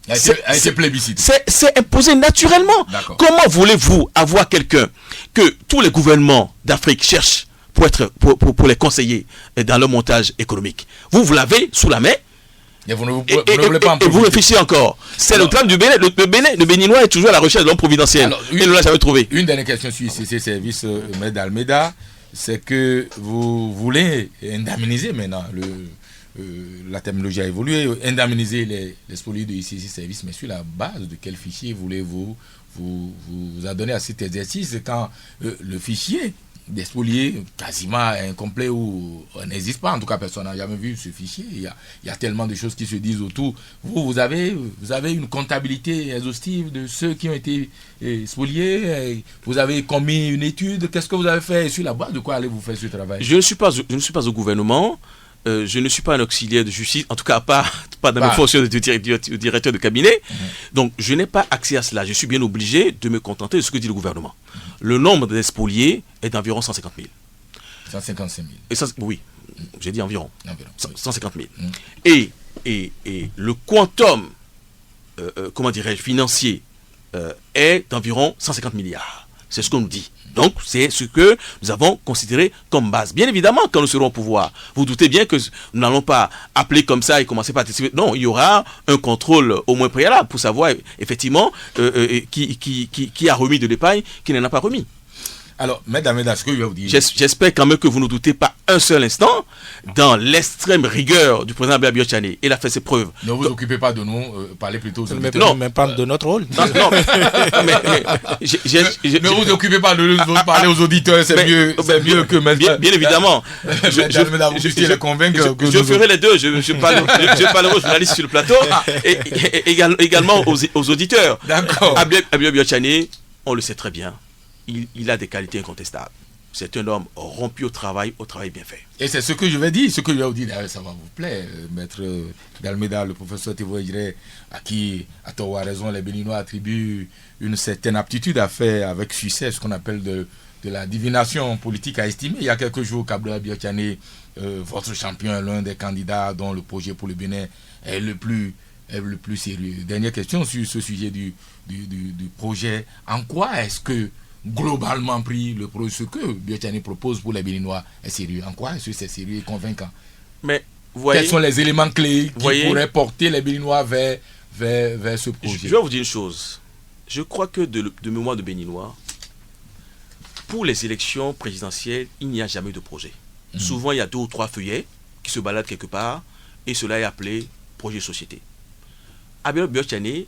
a été plébiscité. C'est imposé naturellement. Comment voulez-vous avoir quelqu'un que tous les gouvernements d'Afrique cherchent pour les conseiller dans leur montage économique? Vous l'avez sous la main Et vous ne voulez pas en et vous réfléchissez encore. C'est le drame du Bénin. Le Béninois est toujours à la recherche de l'homme providentiel. Alors, Il ne l'a jamais trouvé. Une dernière question sur ICC Service, Maître Almeida, c'est que vous voulez indemniser maintenant, la terminologie a évolué, indemniser les spoliés de ICC Service, mais sur la base de quel fichier voulez-vous vous adonner à cet exercice quand le fichier des spoliés quasiment incomplet ou n'existe pas. En tout cas, personne n'a jamais vu ce fichier. Il y a tellement de choses qui se disent autour. Vous avez une comptabilité exhaustive de ceux qui ont été spoliés. Vous avez commis une étude. Qu'est-ce que vous avez fait? Sur la base de quoi allez-vous faire ce travail? Je ne suis pas au gouvernement. Je ne suis pas un auxiliaire de justice, en tout cas pas dans mes fonctions de directeur de cabinet. Donc je n'ai pas accès à cela. Je suis bien obligé de me contenter de ce que dit le gouvernement. Le nombre des spoliés est d'environ 150 000. 155 000. Et ça, oui, j'ai dit environ. 150 000. Et le quantum, financier, est d'environ 150 milliards. C'est ce qu'on nous dit. Donc, c'est ce que nous avons considéré comme base. Bien évidemment, quand nous serons au pouvoir, vous doutez bien que nous n'allons pas appeler comme ça et commencer par anticiper. Non, il y aura un contrôle au moins préalable pour savoir effectivement qui a remis de l'épargne, qui n'en a pas remis. Alors, mesdames, ce que je vais vous dire... J'espère quand même que vous ne doutez pas un seul instant dans l'extrême rigueur du président Abdoulaye Biot-Chané. Il a fait ses preuves. Ne vous occupez pas de nous, parlez plutôt aux auditeurs. Non, mais pas de notre rôle. Ne vous occupez pas de nous, parler aux auditeurs, c'est mieux que... Bien évidemment. Je convaincre que... Je ferai les deux. Je parlerai aux journalistes sur le plateau et également aux auditeurs. D'accord. Abdoulaye Biot-Chané, on le sait très bien. Il a des qualités incontestables. C'est un homme rompu au travail bien fait. Et c'est ce que je vais dire, ça va vous plaire, maître d'Almeida, le professeur Thévo Ejire, à qui, à tort ou à raison, les Béninois attribuent une certaine aptitude à faire avec succès ce qu'on appelle de la divination politique à estimer. Il y a quelques jours, Abdoulaye Biot-Chané, votre champion, l'un des candidats dont le projet pour le Bénin est le plus sérieux. Dernière question sur ce sujet du projet. En quoi est-ce que globalement pris, ce que Biot-Chané propose pour les Béninois est sérieux? En quoi est-ce que c'est sérieux et convaincant? Mais voyez, quels sont les éléments clés qui pourraient porter les Béninois vers ce projet? Je vais vous dire une chose. Je crois que de mémoire de Béninois, pour les élections présidentielles, il n'y a jamais eu de projet. Souvent, il y a 2 ou 3 feuillets qui se baladent quelque part et cela est appelé projet de société. Abdoulaye Biot-Chané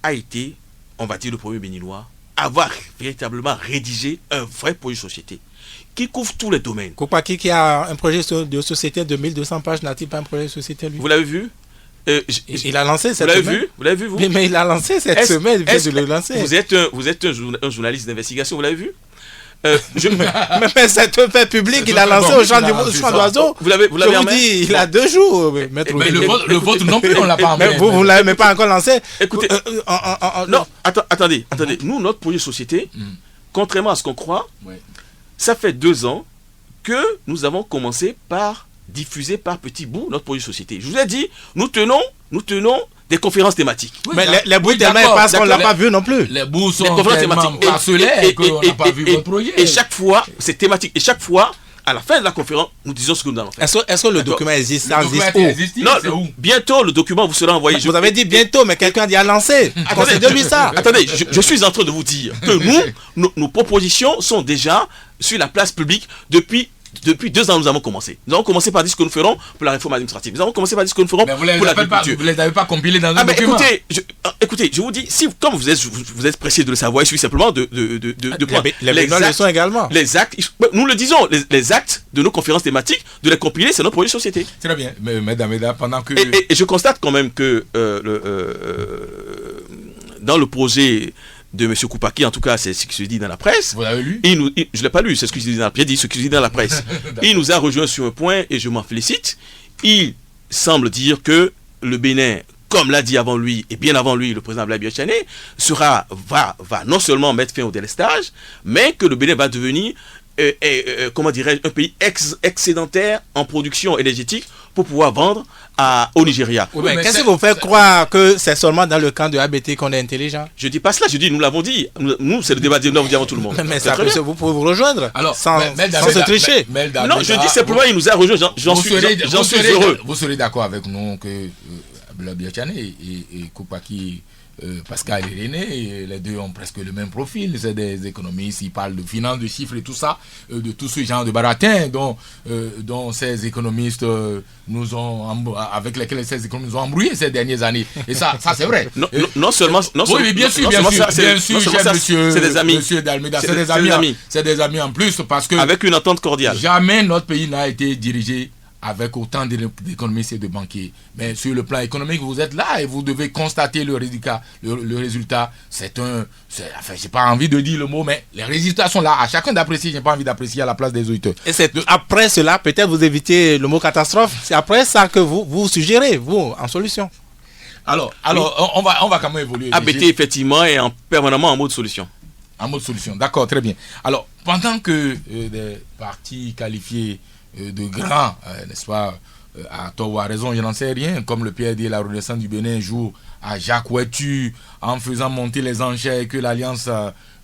a été, on va dire, le premier Béninois avoir véritablement rédigé un vrai projet de société qui couvre tous les domaines. Koupaki qui a un projet de société de 1200 pages, n'a-t-il pas un projet de société lui? Vous l'avez vu? Il a lancé cette semaine. Vous l'avez vu, vous? Mais il a lancé cette semaine, il vient de le lancer. Vous êtes un journaliste d'investigation, vous l'avez vu? Mais c'est un fait public, il a lancé au champ d'oiseau. Vous l'avez en main? Il a 2 jours. Mais le vôtre non plus, on l'a pas en main. Vous ne l'avez même pas encore lancé. Écoutez, non, attendez. Nous, notre projet de société, contrairement à ce qu'on croit, ça fait 2 ans que nous avons commencé par diffuser par petits bouts notre projet de société. Je vous ai dit, nous tenons des conférences thématiques. Oui, mais les bouts tellement épars qu'on ne l'a pas vu non plus. Les bouts sont tellement parcellaires qu'on n'a pas vu votre projet. Et chaque fois, c'est thématique. Et chaque fois, à la fin de la conférence, nous disons ce que nous allons faire. Est-ce que le document existe? Non, bientôt le document vous sera envoyé. Vous avez dit bientôt, mais quelqu'un a dit à lancer. Concédez-lui ça. Attendez, je suis en train de vous dire que nos propositions sont déjà sur la place publique depuis 2 ans. Nous avons commencé. Nous avons commencé par dire ce que nous ferons pour la réforme administrative. Nous avons commencé par dire ce que nous ferons pour l'agriculture. Vous ne les avez pas compilés dans un document. Écoutez, je vous dis, si comme vous êtes pressé de le savoir, il suffit simplement de prendre les actes, le sont également. Les actes, nous le disons, les actes de nos conférences thématiques, de les compiler, c'est notre projet de société. Très bien, mesdames, pendant que... Et je constate quand même que dans le projet de M. Koupaki, en tout cas c'est ce qui se dit dans la presse. Vous l'avez lu? Je ne l'ai pas lu, c'est ce qui se dit dans la presse. J'ai dit ce qui se dit dans la presse. Il nous a rejoint sur un point et je m'en félicite. Il semble dire que le Bénin, comme l'a dit avant lui et bien avant lui le président Abdoulaye Biot-Chané, va non seulement mettre fin au délestage, mais que le Bénin va devenir un pays excédentaire en production énergétique pour pouvoir vendre au Nigeria. Oui, mais qu'est-ce qui vous fait croire que c'est seulement dans le camp de ABT qu'on est intelligent? Je dis pas cela, je dis nous l'avons dit. Nous, c'est le débat nous l'avons dit avant tout le monde. Mais ça peut, vous pouvez vous rejoindre sans se tricher. Non, je dis simplement il nous a rejoint. J'en suis heureux. Vous serez d'accord avec nous que Biachane et Koupaki Pascal et René, les deux ont presque le même profil, c'est des économistes, ils parlent de finances, de chiffres et tout ça, de tout ce genre de baratin dont ces économistes avec lesquels ces économistes nous ont embrouillé ces dernières années. Et ça c'est vrai. Non seulement. Oui, bien sûr, c'est des amis. Monsieur Dalmeda, c'est des amis en plus parce que. Avec une entente cordiale. Jamais notre pays n'a été dirigé avec autant d'économistes et de banquiers. Mais sur le plan économique, vous êtes là et vous devez constater le résultat. Le résultat, enfin, j'ai pas envie de dire le mot, mais les résultats sont là. À chacun d'apprécier, j'ai pas envie d'apprécier à la place des auditeurs. Et c'est après cela, peut-être vous évitez le mot catastrophe, c'est après ça que vous suggérez, vous, en solution. Alors, on va quand même évoluer. ABT, effectivement, est permanemment en mode solution. En mode solution, d'accord, très bien. Alors, pendant que des partis qualifiés de grands, n'est-ce pas, à tort ou à raison, je n'en sais rien, comme le PRD et la Renaissance du Bénin joue à Jacques Ouettu en faisant monter les enchères et que l'Alliance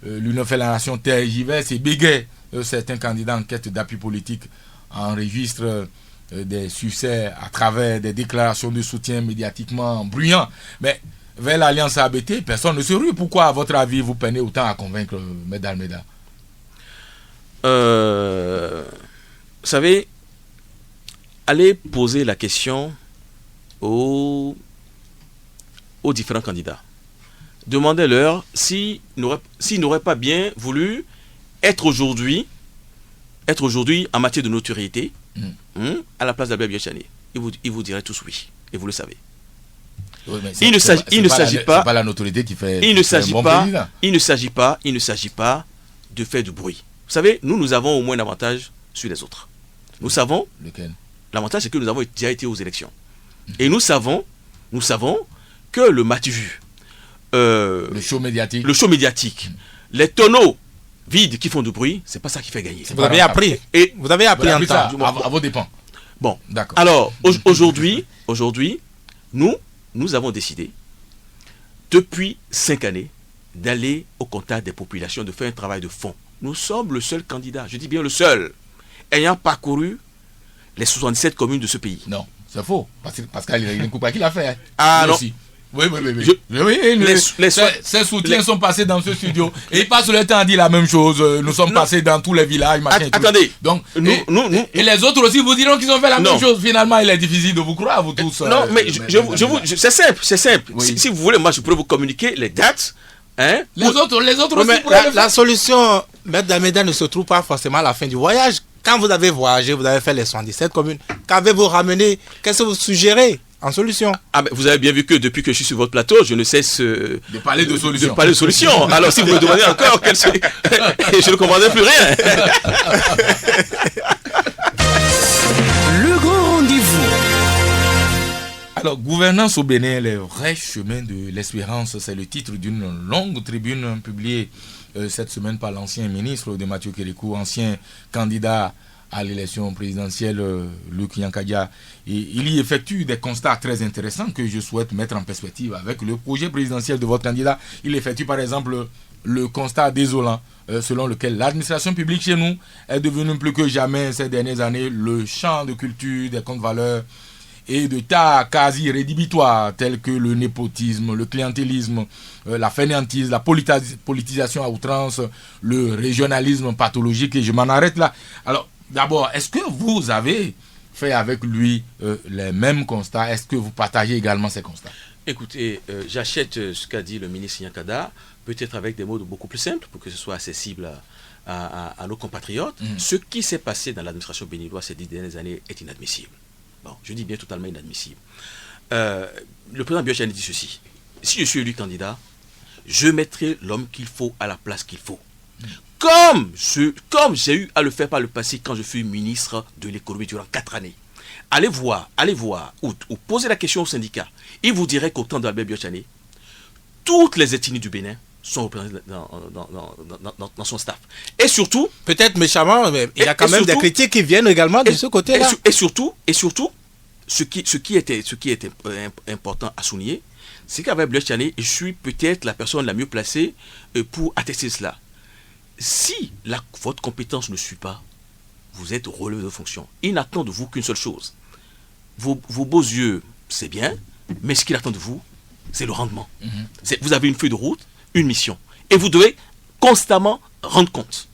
l'Union fait la nation tergiverse et bégaye certains candidats en quête d'appui politique enregistrent des succès à travers des déclarations de soutien médiatiquement bruyants. Mais vers l'Alliance ABT, personne ne se rue. Pourquoi, à votre avis, vous peinez autant à convaincre M. Dalmeda? Vous savez, allez poser la question aux différents candidats. Demandez-leur s'ils n'auraient pas bien voulu être aujourd'hui en matière de notoriété à la place d'Albert Biachane. Ils vous diraient tous oui, et vous le savez. Oui, il ne s'agit pas. C'est pas la notoriété qui fait. Il ne s'agit pas de faire du bruit. Vous savez, nous avons au moins un avantage sur les autres. Nous savons. Lequel? L'avantage, c'est que nous avons déjà été aux élections. Et nous savons que le match-vu, le show médiatique, les tonneaux vides qui font du bruit, c'est pas ça qui fait gagner. Vous avez appris. Et vous avez appris en temps. À vos dépens. Bon, d'accord. Alors, aujourd'hui, nous avons décidé, depuis 5 années, d'aller au contact des populations, de faire un travail de fond. Nous sommes le seul candidat, je dis bien le seul, ayant parcouru les 77 communes de ce pays. Non, c'est faux. Pascal, il y a une coupe qui l'a fait. Hein. Ah non. Aussi. Oui. Ces soutiens sont passés dans ce studio. Et ils passent le temps à dire la même chose. Nous sommes passés dans tous les villages. Attendez. Donc, et les autres aussi vous diront qu'ils ont fait la même chose. Finalement, il est difficile de vous croire, vous tous. Non, mais c'est simple. Oui. Si vous voulez, moi, je pourrais vous communiquer les dates. Hein? Les autres aussi. La solution, M. Dalmeda, ne se trouve pas forcément à la fin du voyage. Quand vous avez voyagé, vous avez fait les 77 communes. Qu'avez-vous ramené? Qu'est-ce que vous suggérez en solution? Mais vous avez bien vu que depuis que je suis sur votre plateau, je ne cesse de parler de solutions. Alors si vous me demandez encore, je ne comprendrai plus rien. Le grand rendez-vous. Alors, gouvernance au Bénin, les vrais chemins de l'espérance, c'est le titre d'une longue tribune publiée cette semaine par l'ancien ministre de Mathieu Kérékou, ancien candidat à l'élection présidentielle, Luc Yankadia. Et il y effectue des constats très intéressants que je souhaite mettre en perspective avec le projet présidentiel de votre candidat. Il effectue par exemple le constat désolant selon lequel l'administration publique chez nous est devenue plus que jamais ces dernières années le champ de culture des comptes valeurs et de tas quasi rédhibitoires tels que le népotisme, le clientélisme, la fainéantise, la politisation à outrance, le régionalisme pathologique, et je m'en arrête là. Alors, d'abord, est-ce que vous avez fait avec lui les mêmes constats? Est-ce que vous partagez également ces constats? Écoutez, j'achète ce qu'a dit le ministre Yankada, peut-être avec des mots beaucoup plus simples pour que ce soit accessible à nos compatriotes. Ce qui s'est passé dans l'administration béninoise ces 10 dernières années est inadmissible. Bon, je dis bien totalement inadmissible. Le président Biachane dit ceci: si je suis élu candidat, je mettrai l'homme qu'il faut à la place qu'il faut. Comme j'ai eu à le faire par le passé quand je fus ministre de l'économie durant 4 années. Allez voir, ou posez la question aux syndicats. Ils vous diraient qu'au temps d'Albert Biachane, toutes les ethnies du Bénin sont représentées dans son staff. Et surtout... Peut-être méchamment, mais il y a quand même des critiques qui viennent également de ce côté-là. Et surtout, ce qui était important à souligner, c'est qu'avec Blaise Diané, je suis peut-être la personne la mieux placée pour attester cela. Si votre compétence ne suit pas, vous êtes relevé de fonction. Il n'attend de vous qu'une seule chose. Vos beaux yeux, c'est bien, mais ce qu'il attend de vous, c'est le rendement. Vous avez une feuille de route, une mission. Et vous devez constamment rendre compte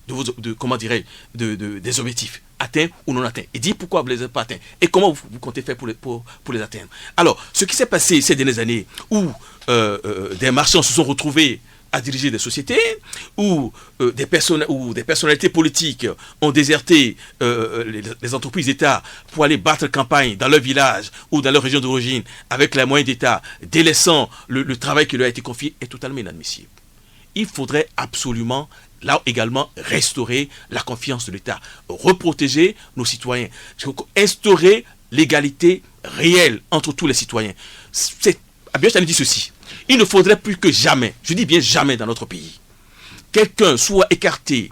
des objectifs atteints ou non atteints. Et dire pourquoi vous ne les avez pas atteints. Et comment vous comptez faire pour les atteindre. Alors, ce qui s'est passé ces dernières années, où des marchands se sont retrouvés à diriger des sociétés, où des personnalités politiques ont déserté les entreprises d'État pour aller battre campagne dans leur village ou dans leur région d'origine avec les moyens d'État, délaissant le travail qui leur a été confié, est totalement inadmissible. Il faudrait absolument, là également, restaurer la confiance de l'État, reprotéger nos citoyens, instaurer l'égalité réelle entre tous les citoyens. Blaise Diané dit ceci: il ne faudrait plus que jamais, je dis bien jamais dans notre pays, quelqu'un soit écarté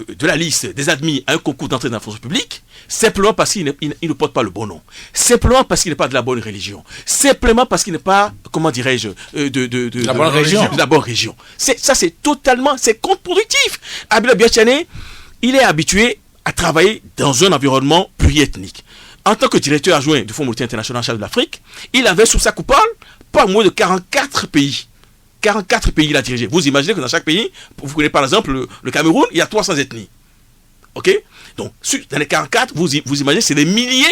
de la liste des admis à un concours d'entrée dans la fonction publique, simplement parce qu'il ne porte pas le bon nom, simplement parce qu'il n'est pas de la bonne religion, simplement parce qu'il n'est pas, comment dirais-je, de la bonne région. C'est contre-productif. Blaise Diané, il est habitué à travailler dans un environnement pluriethnique. En tant que directeur adjoint du Fonds monétaire international en charge de l'Afrique, il avait sous sa coupole pas moins de 44 pays. 44 pays il a dirigé. Vous imaginez que dans chaque pays, vous prenez par exemple le Cameroun, il y a 300 ethnies. Ok? Donc, dans les 44, vous imaginez, c'est des milliers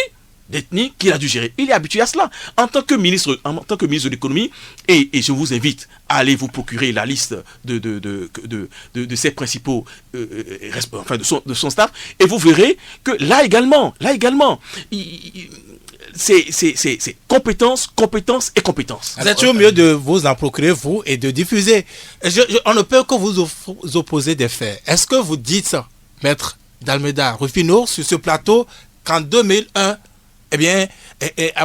d'ethnies qu'il a dû gérer. Il est habitué à cela. En tant que ministre de l'économie, et je vous invite à aller vous procurer la liste de ses principaux, de son staff, et vous verrez que là également, c'est compétence et compétence. Vous êtes toujours mieux de vous en procurer, vous, et de diffuser. On ne peut que vous opposer des faits. Est-ce que vous dites, Maître d'Almeida Rufino, sur ce plateau, qu'en 2001, eh bien,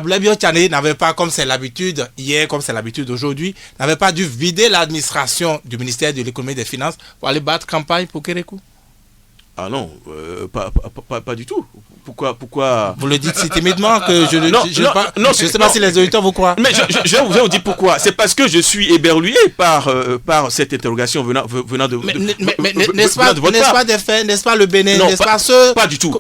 Blaise Diané n'avait pas, comme c'est l'habitude hier, comme c'est l'habitude aujourd'hui, n'avait pas dû vider l'administration du ministère de l'économie et des finances pour aller battre campagne pour Kérékou? Ah non, pas du tout. Pourquoi Vous le dites si timidement que je ne sais pas si les auditeurs vous croient. Mais je vais vous dire pourquoi. C'est parce que je suis éberlué par cette interrogation venant de mais n'est-ce pas des faits, n'est-ce pas le Bénin, non, n'est-ce pas pas du tout.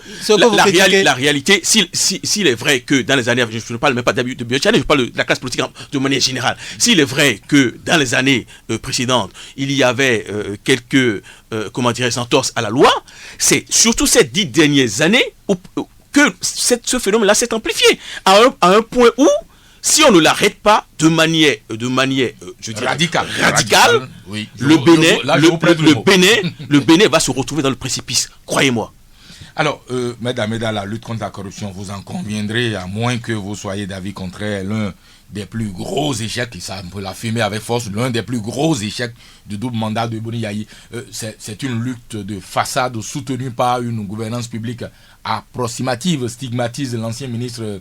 La réalité, s'il est vrai que dans les années, je ne parle même pas de Blaise Diané, je parle de la classe politique de manière générale. S'il est vrai que dans les années précédentes, il y avait quelques entorses à la loi, c'est surtout ces 10 dernières années que ce phénomène-là s'est amplifié à un point où, si on ne l'arrête pas de manière je dirais, radicale, oui. le Bénin va se retrouver dans le précipice, croyez-moi. Alors, mesdames, la lutte contre la corruption, vous en conviendrez, à moins que vous soyez d'avis contraire, l'un des plus gros échecs, et ça on peut l'affirmer avec force, l'un des plus gros échecs du double mandat de Boni Yayi, c'est une lutte de façade soutenue par une gouvernance publique approximative, stigmatise l'ancien ministre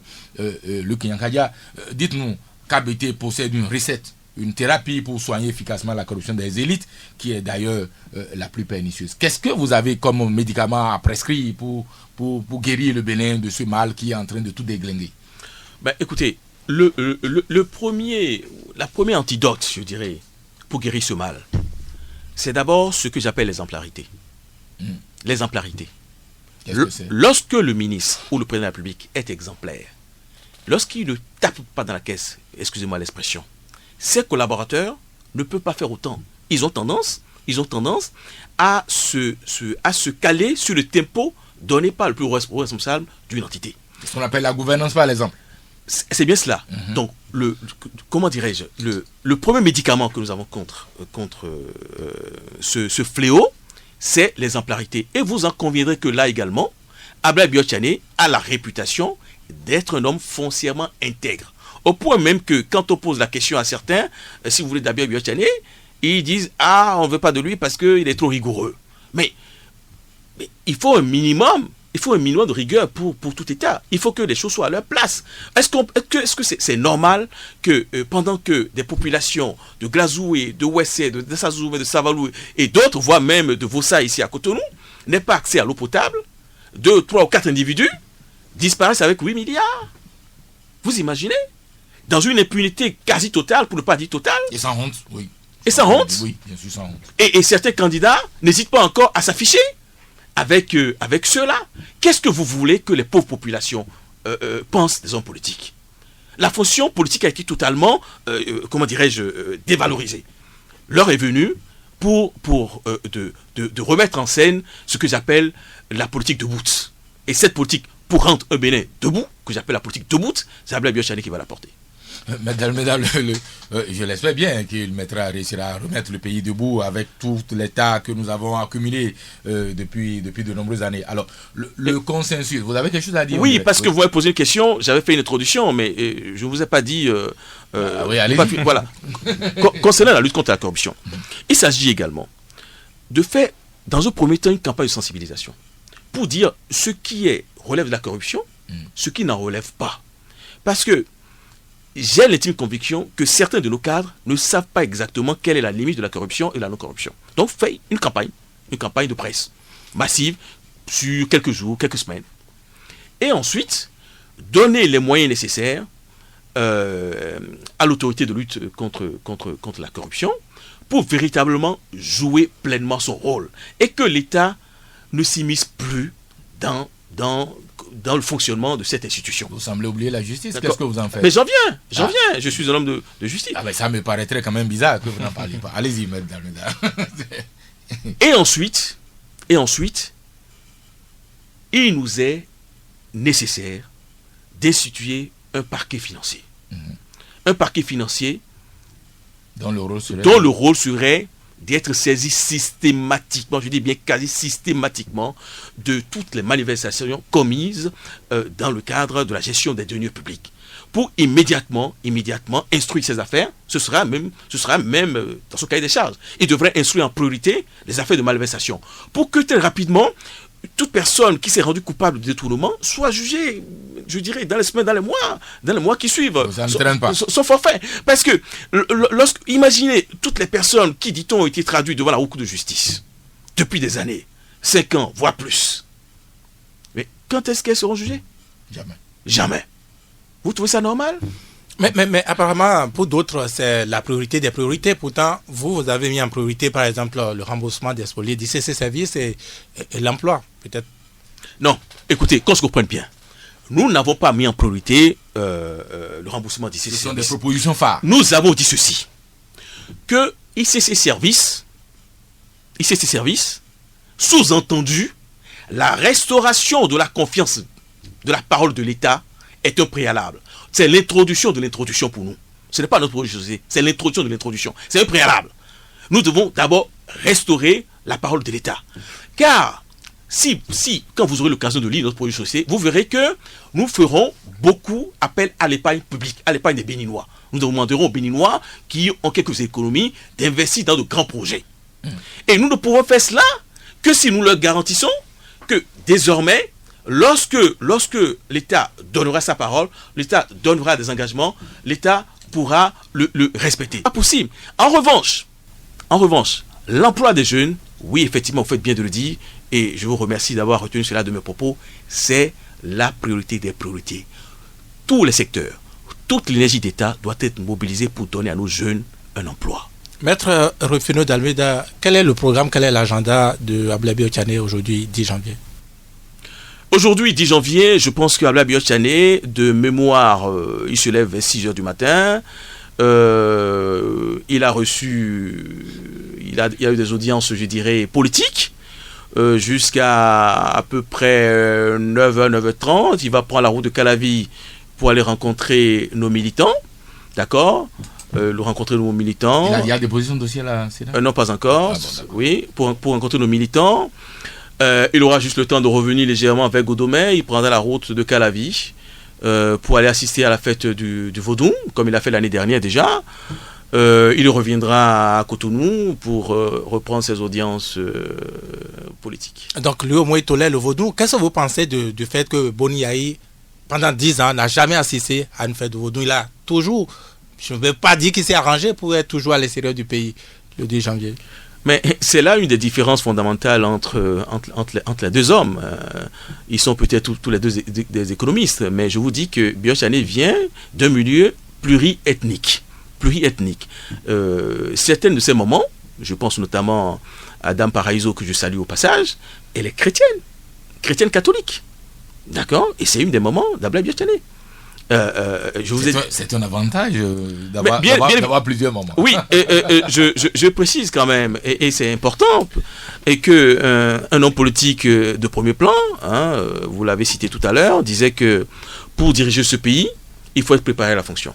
Luc Nyankadia. Dites-nous, KBT possède une recette, une thérapie pour soigner efficacement la corruption des élites, qui est d'ailleurs la plus pernicieuse. Qu'est-ce que vous avez comme médicament à prescrire pour guérir le Bénin de ce mal qui est en train de tout déglinguer? Ben, écoutez, la première antidote, je dirais, pour guérir ce mal, c'est d'abord ce que j'appelle l'exemplarité. L'exemplarité. Qu'est-ce que c'est? Lorsque le ministre ou le président de la République est exemplaire, lorsqu'il ne tape pas dans la caisse, excusez-moi l'expression, ses collaborateurs ne peuvent pas faire autant. Ils ont tendance à se caler sur le tempo donné par le plus responsable d'une entité. Ce qu'on appelle la gouvernance par l'exemple. C'est bien cela. Donc, comment dirais-je, le premier médicament que nous avons contre ce fléau, c'est l'exemplarité. Et vous en conviendrez que là également, Blaise Diané a la réputation d'être un homme foncièrement intègre. Au point même que quand on pose la question à certains, si vous voulez d'Ablaye Diané, ils disent « Ah, on ne veut pas de lui parce qu'il est trop rigoureux. » Mais il faut un minimum de rigueur pour tout État. Il faut que les choses soient à leur place. Est-ce que c'est normal que pendant que des populations de Glazoué, de Ouessé, de Sazoumé, de Savalou et d'autres, voire même de Vossa ici à Cotonou, n'aient pas accès à l'eau potable, 2, 3 ou 4 individus disparaissent avec 8 milliards Vous imaginez? Dans une impunité quasi totale, pour ne pas dire totale. Et sans honte, oui. Et sans honte. Oui, bien sûr, sans honte. Et certains candidats n'hésitent pas encore à s'afficher avec ceux-là. Qu'est-ce que vous voulez que les pauvres populations pensent des hommes politiques? La fonction politique a été totalement, comment dirais-je, dévalorisée. L'heure est venue de remettre en scène ce que j'appelle la politique de bout. Et cette politique, pour rendre un Bénin debout, que j'appelle la politique de bout, c'est Ablaye Biot-Chané qui va la porter. Mesdames, je l'espère bien qu'il réussira à remettre le pays debout avec tout l'état que nous avons accumulé depuis de nombreuses années. Alors, le consensus, vous avez quelque chose à dire? Oui, parce que vous m'avez posé une question, j'avais fait une introduction, mais je ne vous ai pas dit... oui, allez-y. Voilà. Concernant la lutte contre la corruption, il s'agit également de faire, dans un premier temps, une campagne de sensibilisation pour dire ce qui relève de la corruption, ce qui n'en relève pas. Parce que j'ai l'intime conviction que certains de nos cadres ne savent pas exactement quelle est la limite de la corruption et la non-corruption. Donc, fait une campagne de presse massive sur quelques jours, quelques semaines. Et ensuite, donner les moyens nécessaires à l'autorité de lutte contre la corruption pour véritablement jouer pleinement son rôle. Et que l'État ne s'immisce plus dans le fonctionnement de cette institution. Vous semblez oublier la justice. Qu'est-ce que vous en faites? Mais j'en viens. Je suis un homme de justice. Ah ben ça me paraîtrait quand même bizarre que vous n'en parliez pas. Allez-y, mesdames. Et ensuite, il nous est nécessaire d'instituer un parquet financier. Un parquet financier dont le rôle serait d'être saisi systématiquement, je dis bien quasi systématiquement, de toutes les malversations commises dans le cadre de la gestion des deniers publics. Pour immédiatement instruire ces affaires, ce sera même dans son cahier des charges. Il devrait instruire en priorité les affaires de malversation. Pour que très rapidement, toute personne qui s'est rendue coupable de détournement soit jugée, je dirais, dans les semaines, dans les mois qui suivent. Ça ne traîne pas. Son forfait. Parce que, imaginez toutes les personnes qui, dit-on, ont été traduites devant la Haute Cour de justice depuis des années, 5 ans, voire plus. Mais quand est-ce qu'elles seront jugées? Jamais. Vous trouvez ça normal? Mais apparemment, pour d'autres, c'est la priorité des priorités. Pourtant, vous avez mis en priorité, par exemple, le remboursement des spoliés d'ICC Services et l'emploi, peut-être. Non, écoutez, qu'on se comprenne bien. Nous n'avons pas mis en priorité le remboursement d'ICC Services. Ce sont des propositions phares. Nous avons dit ceci, que ICC Services, sous-entendu, la restauration de la confiance de la parole de l'État est un préalable. C'est l'introduction de l'introduction pour nous. Ce n'est pas notre projet, c'est l'introduction de l'introduction. C'est un préalable. Nous devons d'abord restaurer la parole de l'État. Car, si quand vous aurez l'occasion de lire notre projet de société, vous verrez que nous ferons beaucoup appel à l'épargne publique, à l'épargne des Béninois. Nous demanderons aux Béninois qui ont quelques économies d'investir dans de grands projets. Et nous ne pourrons faire cela que si nous leur garantissons que désormais, lorsque l'État donnera sa parole, l'État donnera des engagements, l'État pourra le respecter. Pas possible. En revanche, l'emploi des jeunes, oui, effectivement, vous faites bien de le dire, et je vous remercie d'avoir retenu cela de mes propos, c'est la priorité des priorités. Tous les secteurs, toute l'énergie d'État doit être mobilisée pour donner à nos jeunes un emploi. Maître Rufino d'Almeida, quel est le programme, quel est l'agenda de Ablaye Biot-Chané aujourd'hui, 10 janvier? Aujourd'hui, 10 janvier, je pense qu'Ablaye Biot-Chané, de mémoire, il se lève vers 6 h du matin. Il a eu des audiences, je dirais, politiques, jusqu'à à peu près 9h, 9h30. Il va prendre la route de Calavi pour aller rencontrer nos militants. D'accord? Rencontrer nos militants. Il y a des positions de dossier là? Non, pas encore. Oui, pour rencontrer nos militants. Il aura juste le temps de revenir légèrement vers Godomé. Il prendra la route de Calavi pour aller assister à la fête du Vaudou, comme il a fait l'année dernière déjà. Il reviendra à Cotonou pour reprendre ses audiences politiques. Donc, lui, au moins, il tolère le Vaudou. Qu'est-ce que vous pensez du fait que Boni Yahi, pendant 10 ans, n'a jamais assisté à une fête de Vaudou? Il a toujours, je ne vais pas dire qu'il s'est arrangé pour être toujours à l'extérieur du pays le 10 janvier. Mais c'est là une des différences fondamentales entre les deux hommes. Ils sont peut-être tous les deux des économistes, mais je vous dis que Biot-Chané vient d'un milieu pluriethnique. Certains de ces moments, je pense notamment à Dame Paraïso, que je salue au passage, elle est chrétienne catholique. D'accord? Et c'est une des moments d'Ablaye Biot-Chané. C'est un avantage d'avoir plusieurs moments. Oui, je précise quand même, et c'est important, et que un homme politique de premier plan, vous l'avez cité tout à l'heure, disait que pour diriger ce pays, il faut être préparé à la fonction.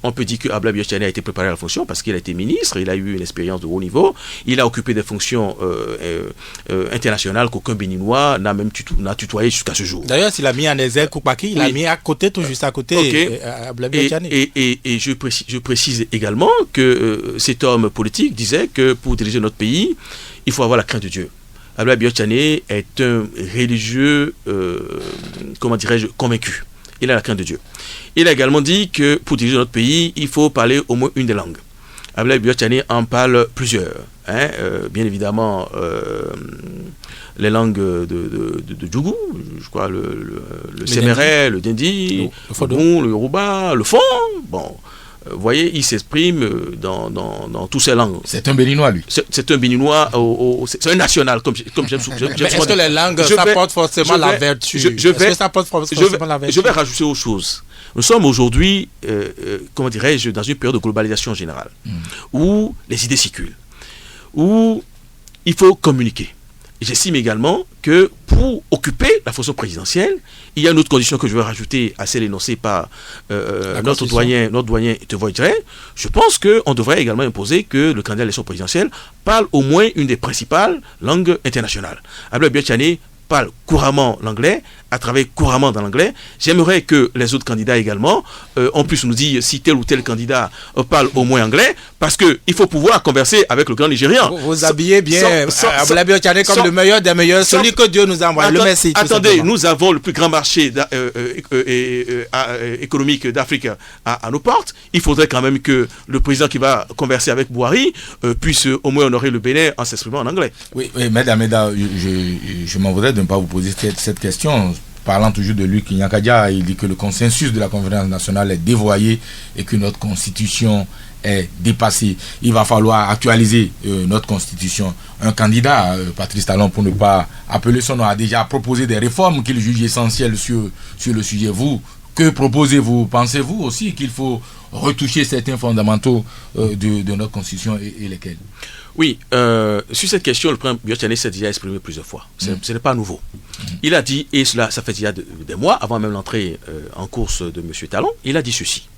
On peut dire que Ablaye Biot-Chané a été préparé à la fonction parce qu'il a été ministre, il a eu une expérience de haut niveau, il a occupé des fonctions internationales qu'aucun Béninois n'a tutoyé jusqu'à ce jour. D'ailleurs, s'il a mis en exergue Koupaki, il a mis à côté, tout juste à côté, Ablaye Biot-Chané. Et je précise également que cet homme politique disait que pour diriger notre pays, il faut avoir la crainte de Dieu. Ablaye Biot-Chané est un religieux, convaincu. Il a la crainte de Dieu. Il a également dit que pour diriger notre pays, il faut parler au moins une des langues. Ablaye Biot-Chané en parle plusieurs. Bien évidemment, les langues de Djougou, je crois le Sémérais, le Dindi, le Bon, le Yoruba, le Fon. Bon, vous voyez, il s'exprime dans toutes ces langues. C'est un Béninois, lui. C'est un Béninois, c'est un national, comme j'aime souvent. Est-ce que les langues, ça porte forcément la vertu? Je vais rajouter autre chose. Nous sommes aujourd'hui, dans une période de globalisation générale, où les idées circulent, où il faut communiquer. Et j'estime également que pour occuper la fonction présidentielle, il y a une autre condition que je vais rajouter à celle énoncée par notre doyen Tevoidre. Je pense qu'on devrait également imposer que le candidat à l'élection présidentielle parle au moins une des principales langues internationales. Ablaye Biot-Chané parle couramment l'anglais, a travaillé couramment dans l'anglais. J'aimerais que les autres candidats également, on puisse nous dire si tel ou tel candidat parle au moins anglais, parce qu'il faut pouvoir converser avec le grand Nigérian. Vous habillez bien Ablaye Biot-Chané comme le meilleur des meilleurs, celui que Dieu nous a envoyé. Le Messie. Attendez, nous avons le plus grand marché économique d'Afrique à nos portes. Il faudrait quand même que le président qui va converser avec Bouhari puisse au moins honorer le Bénin en s'exprimant en anglais. Oui, mesdames, je m'en voudrais de ne pas vous poser cette question. Parlant toujours de Luc Nyakadia, il dit que le consensus de la conférence nationale est dévoyé et que notre constitution est dépassée. Il va falloir actualiser notre constitution. Un candidat, Patrice Talon, pour ne pas appeler son nom, a déjà proposé des réformes qu'il juge essentielles sur le sujet. Vous, que proposez-vous? Pensez-vous aussi qu'il faut retoucher certains fondamentaux de notre constitution et lesquels? Oui, sur cette question, le président Biot-Chané s'est déjà exprimé plusieurs fois. Ce n'est pas nouveau. Il a dit, et cela, ça fait déjà des mois, avant même l'entrée en course de M. Talon, il a dit ceci.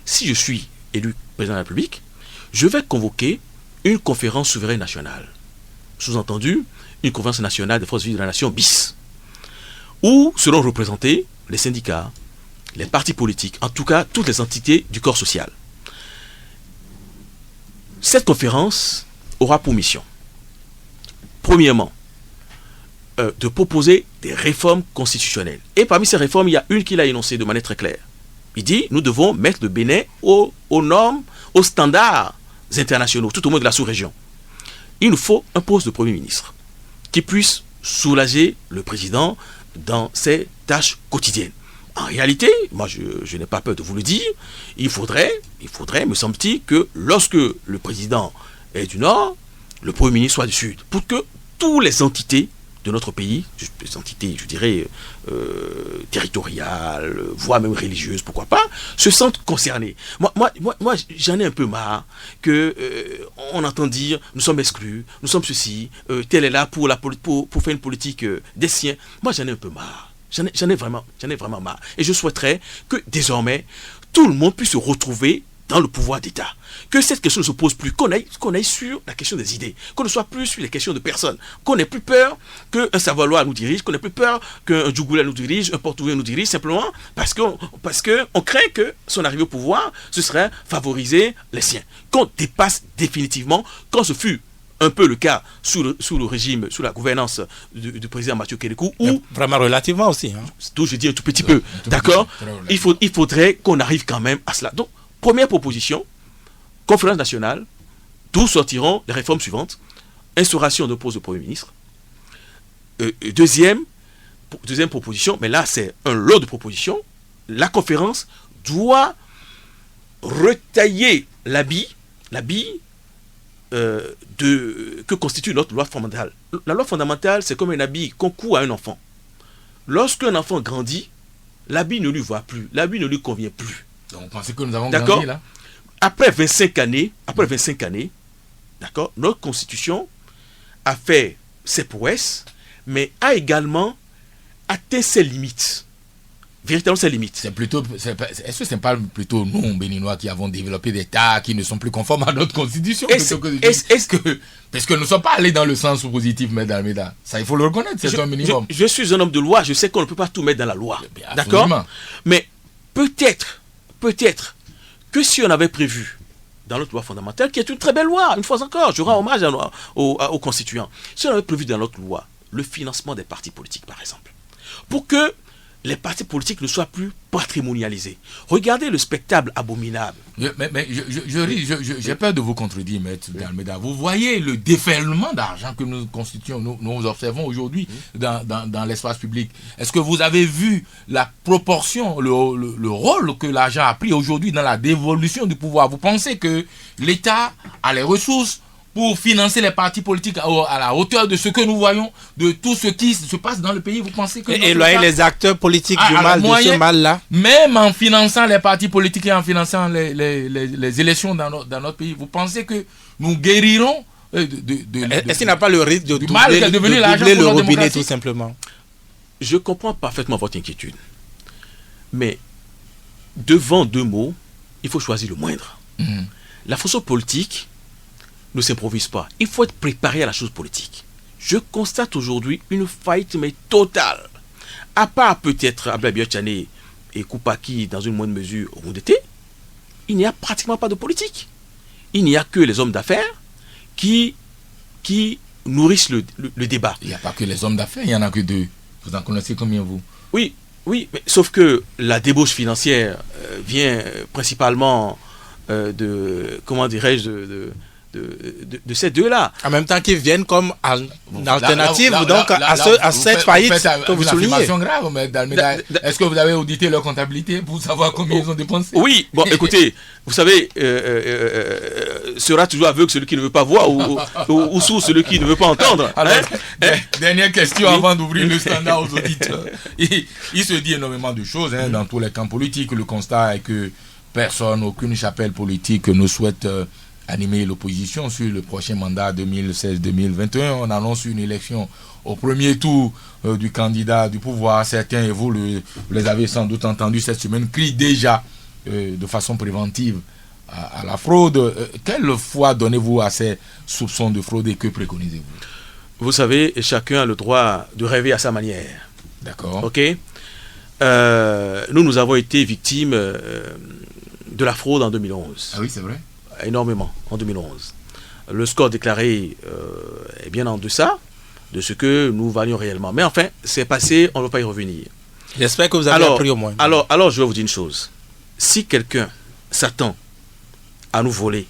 Si je suis élu président de la République, je vais convoquer une conférence souveraine nationale. Sous-entendu, une conférence nationale des forces vives de la nation bis, où seront représentés les syndicats, les partis politiques, en tout cas toutes les entités du corps social. Cette conférence aura pour mission, premièrement, de proposer des réformes constitutionnelles. Et parmi ces réformes, il y a une qu'il a énoncée de manière très claire. Il dit, nous devons mettre le Bénin aux normes, aux standards internationaux, tout au moins de la sous-région. Il nous faut un poste de Premier ministre qui puisse soulager le président dans ses tâches quotidiennes. En réalité, moi je n'ai pas peur de vous le dire, il faudrait, me semble-t-il, que lorsque le président est du Nord, le Premier ministre soit du Sud, pour que toutes les entités de notre pays, les entités, je dirais, territoriales, voire même religieuses, pourquoi pas, se sentent concernées. Moi j'en ai un peu marre on entend dire, nous sommes exclus, nous sommes ceci, tel est là pour faire une politique des siens. Moi j'en ai un peu marre. J'en ai vraiment marre. Et je souhaiterais que désormais, tout le monde puisse se retrouver dans le pouvoir d'État. Que cette question ne se pose plus, qu'on aille sur la question des idées, qu'on ne soit plus sur les questions de personnes, qu'on n'ait plus peur qu'un Savoie nous dirige, qu'on n'ait plus peur qu'un Djougoula nous dirige, un Portugais nous dirige, simplement parce qu'on craint que son arrivée au pouvoir, ce serait favoriser les siens. Qu'on dépasse définitivement, quand ce fut un peu le cas sous le régime, sous la gouvernance du président Mathieu Kérékou. Vraiment relativement aussi. Tout, je dis un tout petit peu. D'accord. Il faudrait qu'on arrive quand même à cela. Donc, première proposition, conférence nationale, d'où sortiront les réformes suivantes. instauration de poste de Premier ministre. Deuxième proposition, mais là c'est un lot de propositions, la conférence doit retailler l'habit que constitue notre loi fondamentale. La loi fondamentale, c'est comme un habit qu'on coud à un enfant. Lorsqu'un enfant grandit, l'habit ne lui va plus, l'habit ne lui convient plus. Donc, vous pensez que nous avons d'accord, grandi là? Après 25 années, d'accord, notre constitution a fait ses prouesses, mais a également atteint ses limites. Véritablement ses limites. Est-ce que ce n'est pas plutôt nous, Béninois, qui avons développé des États qui ne sont plus conformes à notre constitution? Parce que nous ne sommes pas allés dans le sens positif, Méda. Ça, il faut le reconnaître, c'est un minimum. Je suis un homme de loi, je sais qu'on ne peut pas tout mettre dans la loi. D'accord? Mais peut-être que si on avait prévu dans notre loi fondamentale, qui est une très belle loi, une fois encore, je rends hommage aux constituants, si on avait prévu dans notre loi le financement des partis politiques, par exemple, pour que les partis politiques ne soient plus patrimonialisés. Regardez le spectacle abominable. Mais j'ai peur de vous contredire, Maître Dalméda. Vous voyez le déferlement d'argent que nous constituons, nous observons aujourd'hui dans l'espace public. Est-ce que vous avez vu la proportion, le rôle que l'argent a pris aujourd'hui dans la dévolution du pouvoir? Vous pensez que l'État a les ressources pour financer les partis politiques à la hauteur de ce que nous voyons, de tout ce qui se passe dans le pays? Vous pensez que... éloigner les acteurs politiques du mal, de ce mal-là? Même en finançant les partis politiques et en finançant les élections dans notre pays, vous pensez que nous guérirons est-ce qu'il n'y a pas le risque de doubler le robinet, tout simplement? Je comprends parfaitement votre inquiétude. Mais devant deux mots, il faut choisir le moindre. La fonction politique ne s'improvise pas. Il faut être préparé à la chose politique. Je constate aujourd'hui une faillite, mais totale. À part peut-être Abdoulaye Biotchane et Koupaki, dans une moindre mesure, au Moudété, il n'y a pratiquement pas de politique. Il n'y a que les hommes d'affaires qui nourrissent le débat. Il n'y a pas que les hommes d'affaires, il n'y en a que deux. Vous en connaissez combien, vous? Oui, mais sauf que la débauche financière vient principalement de ces deux-là. En même temps qu'ils viennent comme alternative à cette faillite que vous soulignez. C'est une affirmation grave, mais est-ce que vous avez audité leur comptabilité pour savoir combien ils ont dépensé? Oui, bon, écoutez, vous savez, sera toujours aveugle celui qui ne veut pas voir ou sourd celui qui ne veut pas entendre. Alors, dernière question avant d'ouvrir le standard aux auditeurs. Il se dit énormément de choses dans tous les camps politiques. Le constat est que personne, aucune chapelle politique ne souhaite animer l'opposition sur le prochain mandat 2016-2021. On annonce une élection au premier tour du candidat du pouvoir. Certains, et vous les avez sans doute entendus cette semaine, crient déjà de façon préventive à la fraude. Quelle foi donnez-vous à ces soupçons de fraude et que préconisez-vous? Vous savez, chacun a le droit de rêver à sa manière. D'accord. Ok. Nous avons été victimes de la fraude en 2011. Ah oui, c'est vrai. Énormément en 2011. Le score déclaré est bien en deçà de ce que nous valions réellement. Mais enfin, c'est passé, on ne va pas y revenir. J'espère que vous avez appris au moins. Alors, je vais vous dire une chose. Si quelqu'un s'attend à nous voler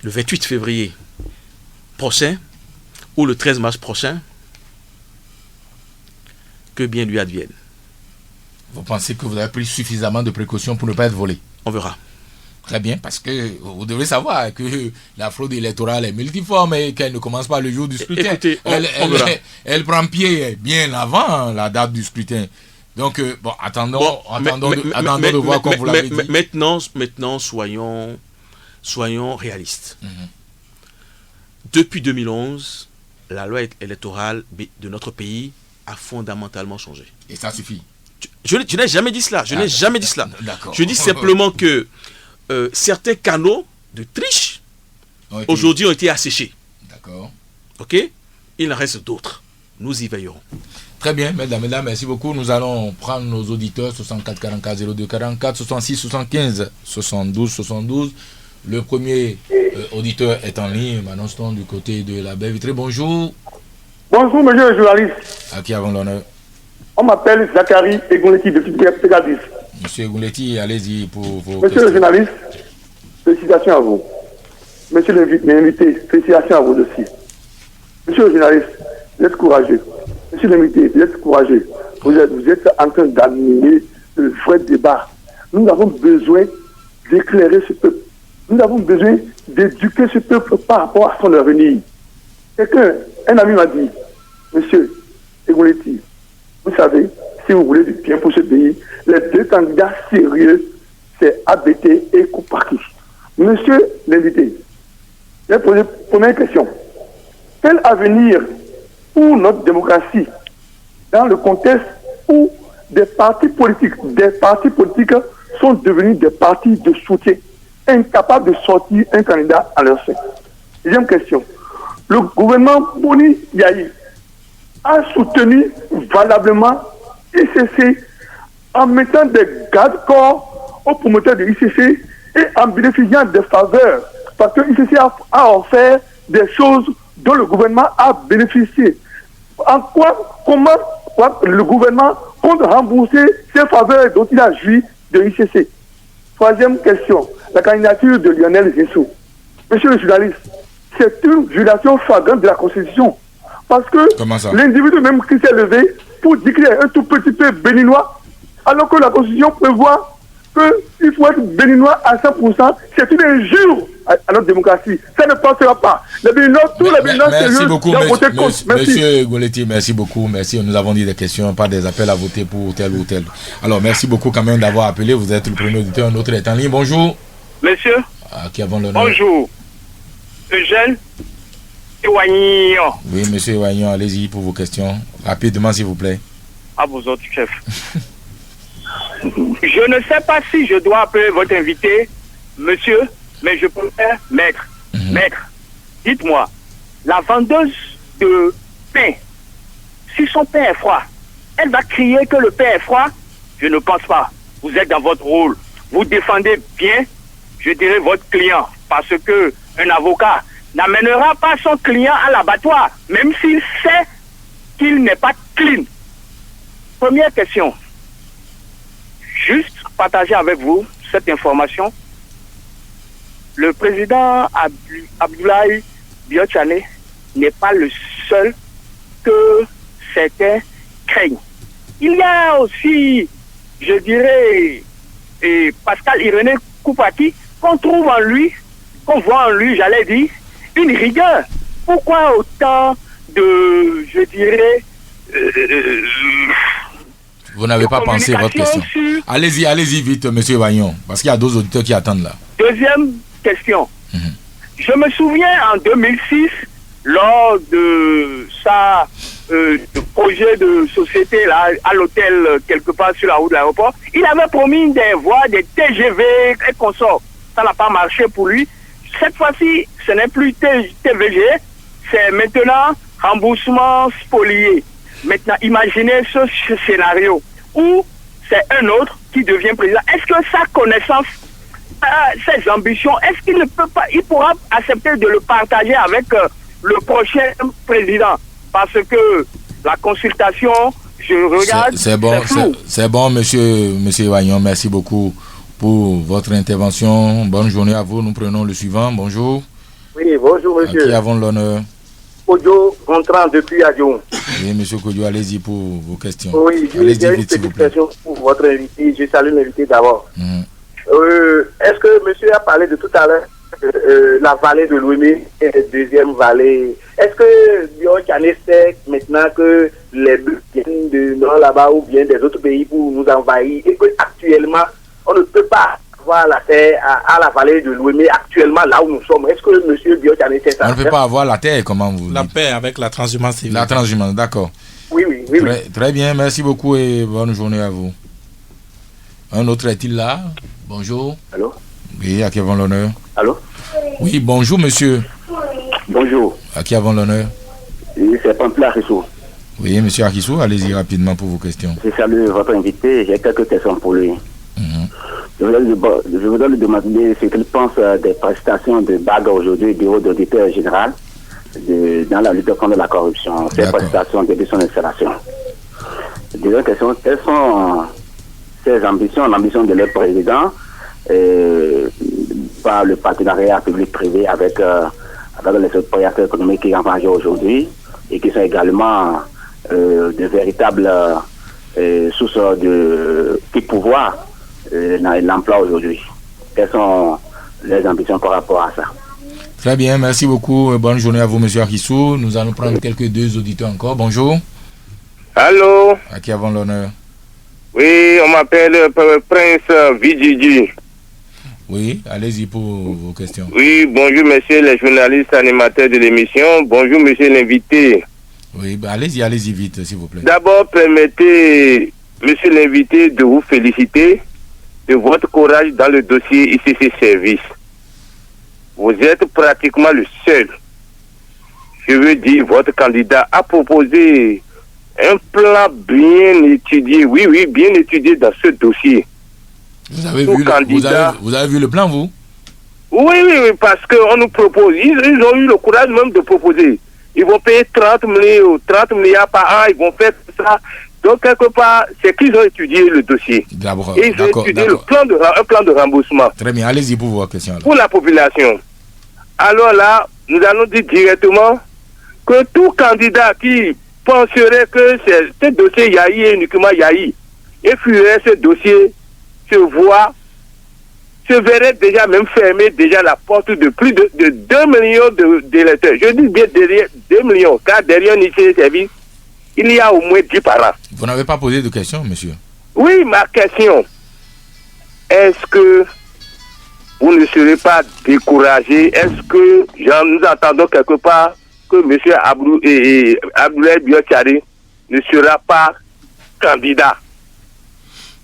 le 28 février prochain ou le 13 mars prochain, que bien lui advienne. Vous pensez que vous avez pris suffisamment de précautions pour ne pas être volé? On verra. Très bien, parce que vous devez savoir que la fraude électorale est multiforme et qu'elle ne commence pas le jour du scrutin. Écoutez, elle prend pied bien avant la date du scrutin. Donc, attendons de voir comme vous l'avez dit. Maintenant, soyons réalistes. Depuis 2011, la loi électorale de notre pays a fondamentalement changé. Et ça suffit? Je n'ai jamais dit cela. D'accord. Je dis simplement que certains canaux de triche aujourd'hui ont été asséchés. D'accord. Ok? Il en reste d'autres. Nous y veillerons. Très bien, mesdames, merci beaucoup. Nous allons prendre nos auditeurs 64 44 02 44 66 75 72 72. Le premier auditeur est en ligne. Maintenant, du côté de la baie vitrée. Bonjour. Bonjour, monsieur le journaliste. À qui avons l'honneur? On m'appelle Zachary Egouleti de Pégadis. Monsieur Egouleti, allez-y pour vos Monsieur le journaliste, félicitations à vous. Monsieur l'invité, félicitations à vous aussi. Monsieur le journaliste, vous êtes courageux. Monsieur l'invité, vous êtes courageux. Vous êtes en train d'animer le vrai débat. Nous avons besoin d'éclairer ce peuple. Nous avons besoin d'éduquer ce peuple par rapport à son avenir. Un ami m'a dit, Monsieur Egouleti, vous savez, si vous voulez du bien pour ce pays, les deux candidats sérieux, c'est ABT et Koupaki. Monsieur l'invité, je vais poser une première question. Quel avenir pour notre démocratie dans le contexte où des partis politiques sont devenus des partis de soutien, incapables de sortir un candidat à leur sein? Deuxième question. Le gouvernement Boni Yahi a soutenu valablement ICC en mettant des garde-corps aux promoteurs de ICC et en bénéficiant des faveurs. Parce que ICC a offert des choses dont le gouvernement a bénéficié. Comment le gouvernement compte rembourser ces faveurs dont il a joui de ICC? Troisième question, la candidature de Lionel Zinsou. Monsieur le journaliste, c'est une violation flagrante de la Constitution. Parce que l'individu même qui s'est levé pour dire qu'il est un tout petit peu béninois, alors que la Constitution prévoit qu'il faut être béninois à 100%, c'est une injure à notre démocratie. Ça ne passera pas. Les Béninois, tous les Béninois merci beaucoup, Monsieur Goletti, merci beaucoup. Merci. Nous avons dit des questions, pas des appels à voter pour tel ou tel. Alors, merci beaucoup quand même d'avoir appelé. Vous êtes le premier auditeur, un autre est en ligne. Bonjour. Monsieur. Qui avons l'honneur. Bonjour. Eugène Iwanyan. Oui, Monsieur Iwanyan, allez-y pour vos questions. Rapidement, s'il vous plaît. À vos autres chefs. Je ne sais pas si je dois appeler votre invité, monsieur, mais je préfère maître. Maître, dites-moi, la vendeuse de pain, si son pain est froid, elle va crier que le pain est froid? Je ne pense pas. Vous êtes dans votre rôle. Vous défendez bien, je dirais, votre client, parce que un avocat n'amènera pas son client à l'abattoir, même s'il sait qu'il n'est pas clean. Première question. Juste partager avec vous cette information. Le président Abdoulaye Biotchane n'est pas le seul que certains craignent. Il y a aussi, je dirais, Pascal Irénée Koupaki, qu'on trouve en lui, qu'on voit en lui, j'allais dire, une rigueur. Pourquoi autant de, je dirais, vous n'avez pas pensé à votre question. Allez-y vite, monsieur Wagnon, parce qu'il y a d'autres auditeurs qui attendent là. Deuxième question. Je me souviens en 2006, lors de sa projet de société là, à l'hôtel quelque part sur la route de l'aéroport, il avait promis des voies, des TGV et consorts. Ça n'a pas marché pour lui. Cette fois-ci, ce n'est plus TVG, c'est maintenant remboursement spolié. Maintenant, imaginez ce scénario où c'est un autre qui devient président. Est-ce que sa connaissance, ses ambitions, est-ce qu'il ne peut pas, il pourra accepter de le partager avec le prochain président? Parce que la consultation, je regarde, c'est bon, monsieur Wagnon, merci beaucoup pour votre intervention. Bonne journée à vous. Nous prenons le suivant. Bonjour. Oui, bonjour, monsieur. À qui avons l'honneur? Kodio, rentrant depuis Adjon. Oui, monsieur Kodio, allez-y pour vos questions. Oui, j'ai une petite question pour votre invité. Je salue l'invité d'abord. Est-ce que monsieur a parlé de tout à l'heure la vallée de Louémé et la deuxième vallée? Est-ce que Biotchane sait maintenant que les bleus viennent de Nord là-bas ou bien des autres pays pour nous envahir et qu'actuellement, on ne peut pas avoir la terre à la vallée de Louémé actuellement là où nous sommes? Est-ce que monsieur Biotchane sait ça? On ne peut pas avoir la terre, comment vous La dites? paix avec la transhumance civile. La transhumance, d'accord. Oui. Très bien, merci beaucoup et bonne journée à vous. Un autre est-il là? Bonjour. Allô? Oui, à qui avons l'honneur? Allô? Oui, bonjour monsieur. Bonjour. À qui avons l'honneur? C'est Pamphile Arissou. Oui, monsieur Arissou, allez-y rapidement pour vos questions. Je salue votre invité, j'ai quelques questions pour lui. Je voudrais lui demander ce qu'il pense des prestations de Baga aujourd'hui du bureau d'auditeur général dans la lutte contre la corruption, ces prestations depuis son installation. Deuxième question, quelles sont ses ambitions, l'ambition de leur président par le partenariat public-privé avec les opérateurs économiques qui engagent aujourd'hui et qui sont également de véritables sources de pouvoir dans l'emploi aujourd'hui. Quelles sont les ambitions par rapport à ça? Très bien, merci beaucoup. Bonne journée à vous, M. Arissou. Nous allons prendre quelques deux auditeurs encore. Bonjour. Allô? À qui avons l'honneur? Oui, on m'appelle Prince Vijiji. Oui, allez-y pour vos questions. Oui, bonjour, messieurs les journalistes animateurs de l'émission. Bonjour, monsieur l'invité. Oui, allez-y vite, s'il vous plaît. D'abord, permettez, monsieur l'invité, de vous féliciter de votre courage dans le dossier ICC Service. Vous êtes pratiquement le seul. Je veux dire, votre candidat a proposé un plan bien étudié, oui, bien étudié dans ce dossier. Vous avez vu le plan, vous? Oui, parce qu'on nous propose, ils ont eu le courage même de proposer. Ils vont payer 30 milliards par an, ils vont faire ça. Donc, quelque part, c'est qu'ils ont étudié le dossier. D'abord, et ils ont étudié un plan de remboursement. Très bien, allez-y pour vos questions. Pour la population. Alors là, nous allons dire directement que tout candidat qui penserait que ce dossier Yahi est uniquement Yahi et fuirait ce dossier se verrait déjà même fermer déjà la porte de plus de 2 millions d'électeurs. Je dis bien derrière 2 millions, car derrière l'ICC Service, il y a au moins 10 par an. Vous n'avez pas posé de question, monsieur? Oui, ma question. Est-ce que vous ne serez pas découragé? Est-ce que nous entendons quelque part que monsieur Abdoulaye Biotchari ne sera pas candidat?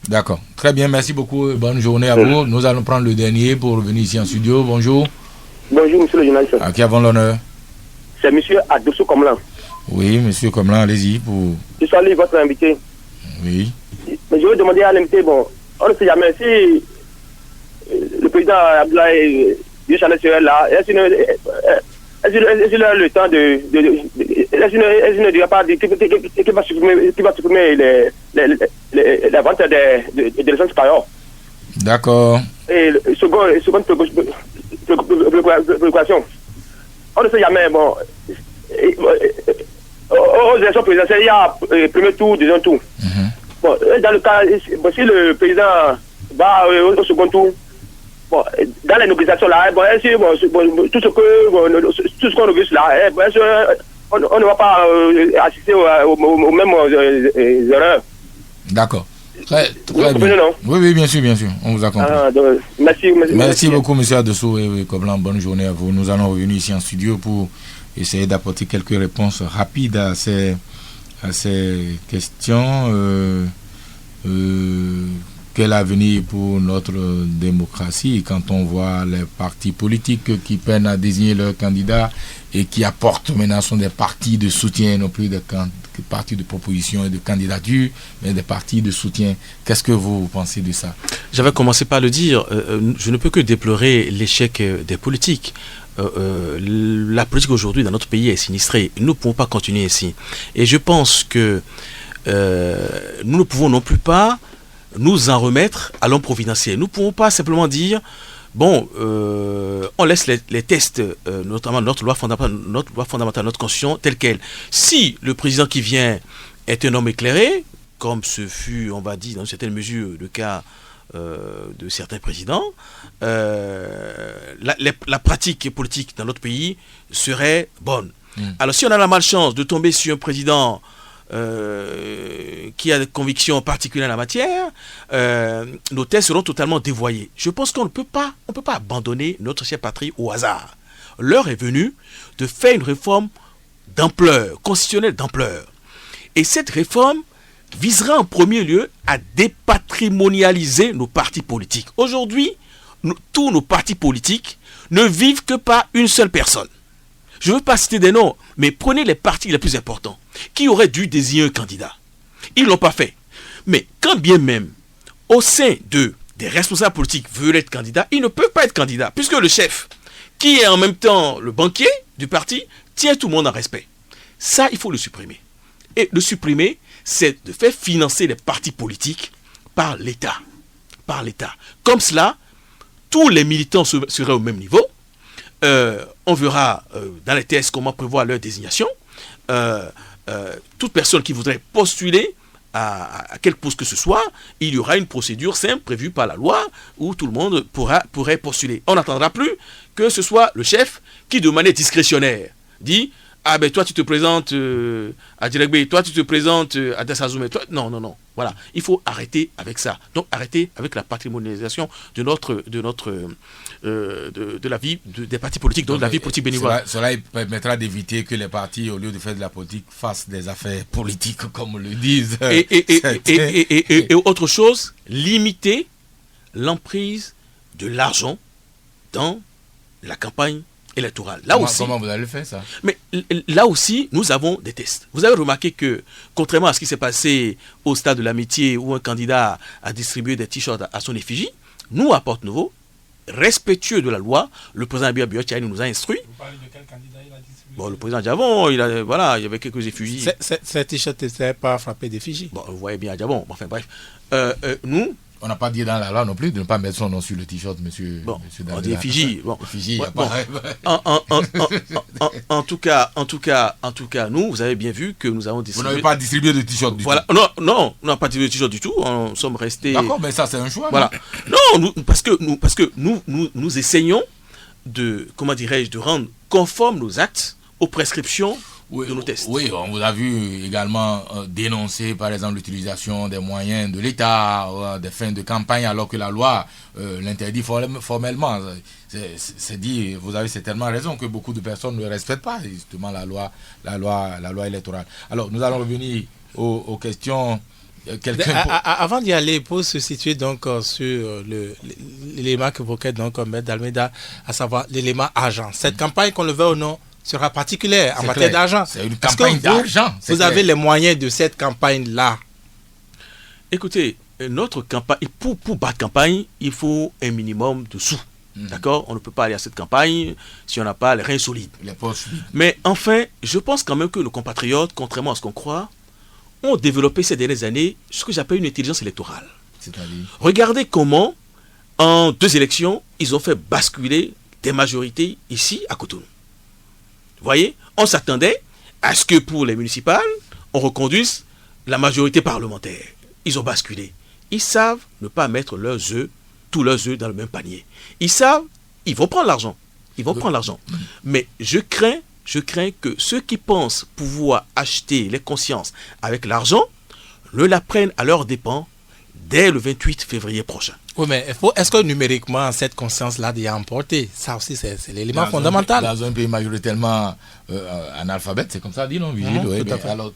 D'accord. Très bien, merci beaucoup. Bonne journée à vous. Nous allons prendre le dernier pour revenir ici en studio. Bonjour. Bonjour, monsieur le journaliste. À qui avons l'honneur? C'est monsieur Adoussou Komlan. Oui, monsieur Komlan, allez-y pour... Je salue votre invité. Oui. Mais je veux demander à l'invité, on ne sait jamais si le président Abdoulaye Biotchari serait là. Est-ce qu'il a le temps est-ce qu'il ne dira pas qu'il va supprimer la vente des licences payeurs? D'accord. Et seconde préoccupation. On ne sait jamais, aux élections présidentielles, il y a premier tour, deuxième tour. Bon, dans le cas, si le président va au second tour, dans les négociations là, tout ce qu'on négocie là, on ne va pas assister aux mêmes erreurs. D'accord. Très bien. Oui, bien sûr, on vous a compris. Merci beaucoup, monsieur Adoussou et Komlan. Bonne journée à vous. Nous allons revenir ici en studio pour essayer d'apporter quelques réponses rapides à ces questions. Quel avenir pour notre démocratie quand on voit les partis politiques qui peinent à désigner leurs candidats et qui apportent maintenant sont des partis de soutien, non plus des partis de proposition et de candidature, mais des partis de soutien. Qu'est-ce que vous pensez de ça? J'avais commencé par le dire, je ne peux que déplorer l'échec des politiques. La politique aujourd'hui dans notre pays est sinistrée. Nous ne pouvons pas continuer ainsi. Et je pense que nous ne pouvons non plus pas nous en remettre à l'homme providentiel. Nous ne pouvons pas simplement dire on laisse les tests, notamment notre loi fondamentale, notre constitution telle qu'elle. Si le président qui vient est un homme éclairé, comme ce fut, on va dire, dans une certaine mesure, le cas de certains présidents, la pratique politique dans notre pays serait bonne. Alors si on a la malchance de tomber sur un président qui a des convictions particulières en la matière, nos thèses seront totalement dévoyées. Je pense qu'on ne peut pas abandonner notre chère patrie au hasard. L'heure est venue de faire une réforme d'ampleur, constitutionnelle d'ampleur. Et cette réforme visera en premier lieu à dépatrimonialiser nos partis politiques. Aujourd'hui, tous nos partis politiques ne vivent que par une seule personne. Je ne veux pas citer des noms, mais prenez les partis les plus importants qui auraient dû désigner un candidat. Ils ne l'ont pas fait. Mais quand bien même, au sein des responsables politiques veulent être candidats, ils ne peuvent pas être candidats, puisque le chef, qui est en même temps le banquier du parti, tient tout le monde en respect. Ça, il faut le supprimer. Et le supprimer, c'est de faire financer les partis politiques par l'État. Par l'État. Comme cela, tous les militants seraient au même niveau. On verra dans les tests comment prévoir leur désignation. Toute personne qui voudrait postuler à quel poste que ce soit, il y aura une procédure simple prévue par la loi où tout le monde pourrait postuler. On n'attendra plus que ce soit le chef qui, de manière discrétionnaire, dit « Ah ben toi tu te présentes à Djelegbe, toi tu te présentes à Dassazoumé. » Non. Voilà, il faut arrêter avec ça. Donc arrêter avec la patrimonialisation de la vie des partis politiques, donc de la vie politique bénévole. Cela permettra d'éviter que les partis, au lieu de faire de la politique, fassent des affaires politiques, comme le disent. Et autre chose, limiter l'emprise de l'argent dans la campagne électorale. Comment vous allez le faire, ça? Mais là aussi, nous avons des tests. Vous avez remarqué que, contrairement à ce qui s'est passé au stade de l'amitié où un candidat a distribué des t-shirts à son effigie, nous, à Porte-Nouveau, respectueux de la loi, le président Abia Biotiaï nous a instruit. Vous parlez de quel candidat il a distribué? Bon, le président Diabon, il y avait quelques effigies. Ces t-shirts n'étaient pas frappés d'effigie. Bon, vous voyez bien Diabon. Enfin bref, nous... On n'a pas dit dans la loi non plus de ne pas mettre son nom sur le t-shirt, monsieur. Bon, monsieur on dit effigie. Bon. Effigie, en tout cas, nous, vous avez bien vu que nous avons distribué. Vous n'avez pas distribué de t-shirt du tout. Non, on n'a pas distribué de t-shirt du tout. On sommes restés. D'accord, mais ça c'est un choix. Voilà. Non, parce que nous essayons de rendre conformes nos actes aux prescriptions de nos tests. Oui, on vous a vu également dénoncer par exemple l'utilisation des moyens de l'État, des fins de campagne, alors que la loi l'interdit formellement. C'est dit, vous avez certainement raison que beaucoup de personnes ne respectent pas justement la loi électorale. Alors nous allons revenir aux questions. Avant d'y aller, pour se situer donc sur l'élément que évoquait donc Maître d'Almeida, à savoir l'élément argent. Cette campagne, qu'on le veuille ou non, sera particulière en matière d'argent. C'est une campagne d'argent. Vous avez les moyens de cette campagne-là? Écoutez, notre campagne, pour battre campagne, il faut un minimum de sous. D'accord? On ne peut pas aller à cette campagne si on n'a pas les reins solides. Mais enfin, je pense quand même que nos compatriotes, contrairement à ce qu'on croit, ont développé ces dernières années ce que j'appelle une intelligence électorale. C'est-à-dire? Regardez comment, en 2 élections, ils ont fait basculer des majorités ici à Cotonou. Vous voyez, on s'attendait à ce que pour les municipales, on reconduise la majorité parlementaire. Ils ont basculé. Ils savent ne pas mettre tous leurs œufs dans le même panier. Ils savent, ils vont prendre l'argent. Mais je crains que ceux qui pensent pouvoir acheter les consciences avec l'argent ne la prennent à leurs dépens dès le 28 février prochain. Oui, mais est-ce que numériquement, cette conscience-là est emportée? Ça aussi, c'est l'élément fondamental. Dans un pays majoritairement analphabète, c'est comme ça dit, non, Vigile? Oui, alors,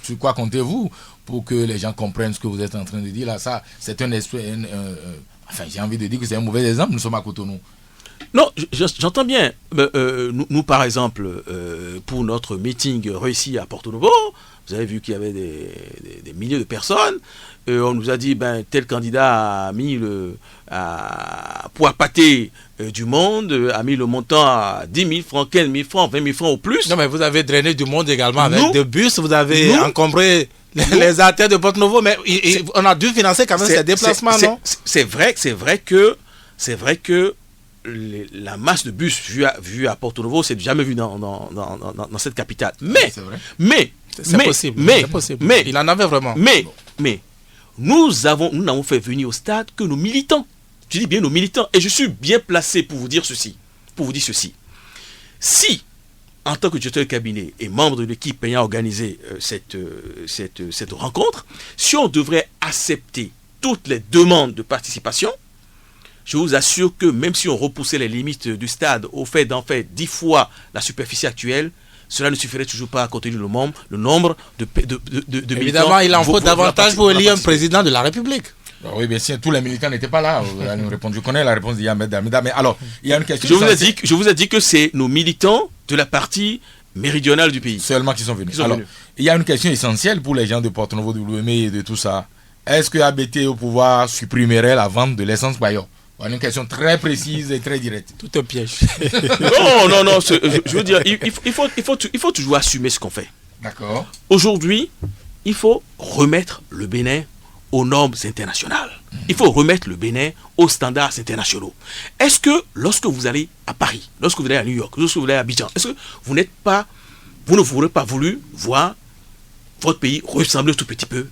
sur quoi comptez-vous pour que les gens comprennent ce que vous êtes en train de dire là? Ça, c'est enfin, j'ai envie de dire que c'est un mauvais exemple. Nous sommes à Cotonou. Non, j'entends bien. Nous, par exemple, pour notre meeting réussi à Porto-Novo, vous avez vu qu'il y avait des milliers de personnes. On nous a dit, tel candidat a mis pour appâter du monde, a mis le montant à 10 000 francs, 15 000 francs, 20 000 francs au plus. Non, mais vous avez drainé du monde également avec des bus, vous avez encombré les artères de Porto-Novo, mais on a dû financer quand même ces déplacements, non? C'est vrai que la masse de bus vue à Porto-Novo, c'est jamais vu dans cette capitale. Mais c'est possible. Il en avait vraiment. Mais nous n'avons fait venir au stade que nos militants. Je dis bien nos militants. Et je suis bien placé pour vous dire ceci. Si, en tant que directeur de cabinet et membre de l'équipe ayant organisé cette rencontre, si on devrait accepter toutes les demandes de participation, je vous assure que même si on repoussait les limites du stade au fait d'en faire 10 fois la superficie actuelle, cela ne suffirait toujours pas à contenir le nombre de militants. Évidemment, il en faut davantage pour élire un président de la République. Oui, bien sûr, tous les militants n'étaient pas là. Je connais la réponse d'Yamed Dameda. Mais alors, il y a une question. Je vous ai dit que c'est nos militants de la partie méridionale du pays. Seulement qui sont venus. Il y a une question essentielle pour les gens de Porto-Novo, de l'UME et de tout ça. Est-ce que ABT au pouvoir supprimerait la vente de l'essence Bayo? Une question très précise et très directe. Tout un piège. Non. Je veux dire, il faut toujours assumer ce qu'on fait. D'accord. Aujourd'hui, il faut remettre le Bénin aux normes internationales. Il faut remettre le Bénin aux standards internationaux. Est-ce que lorsque vous allez à Paris, lorsque vous allez à New York, lorsque vous allez à Abidjan, est-ce que vous n'aurez pas voulu voir votre pays ressembler tout petit peu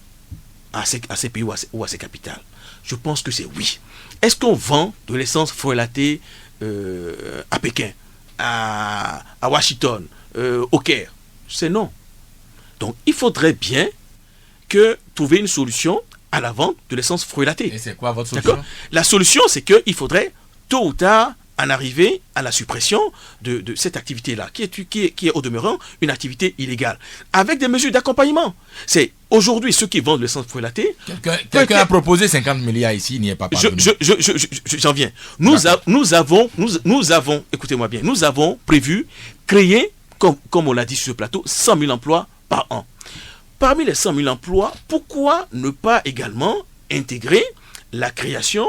à ces pays ou à ces capitales? Je pense que c'est oui. Est-ce qu'on vend de l'essence frelatée à Pékin, à Washington, au Caire? C'est non. Donc il faudrait bien trouver une solution à la vente de l'essence frelatée. Et c'est quoi votre solution? D'accord. La solution, c'est qu'il faudrait tôt ou tard en arriver à la suppression de cette activité-là, qui est au demeurant une activité illégale, avec des mesures d'accompagnement. C'est aujourd'hui ceux qui vendent l'essence frelatée. Quelqu'un a proposé 50 milliards ici, il n'y est pas parvenu. J'en viens. Nous avons, écoutez-moi bien, nous avons prévu créer, comme on l'a dit sur ce plateau, 100 000 emplois par an. Parmi les 100 000 emplois, pourquoi ne pas également intégrer la création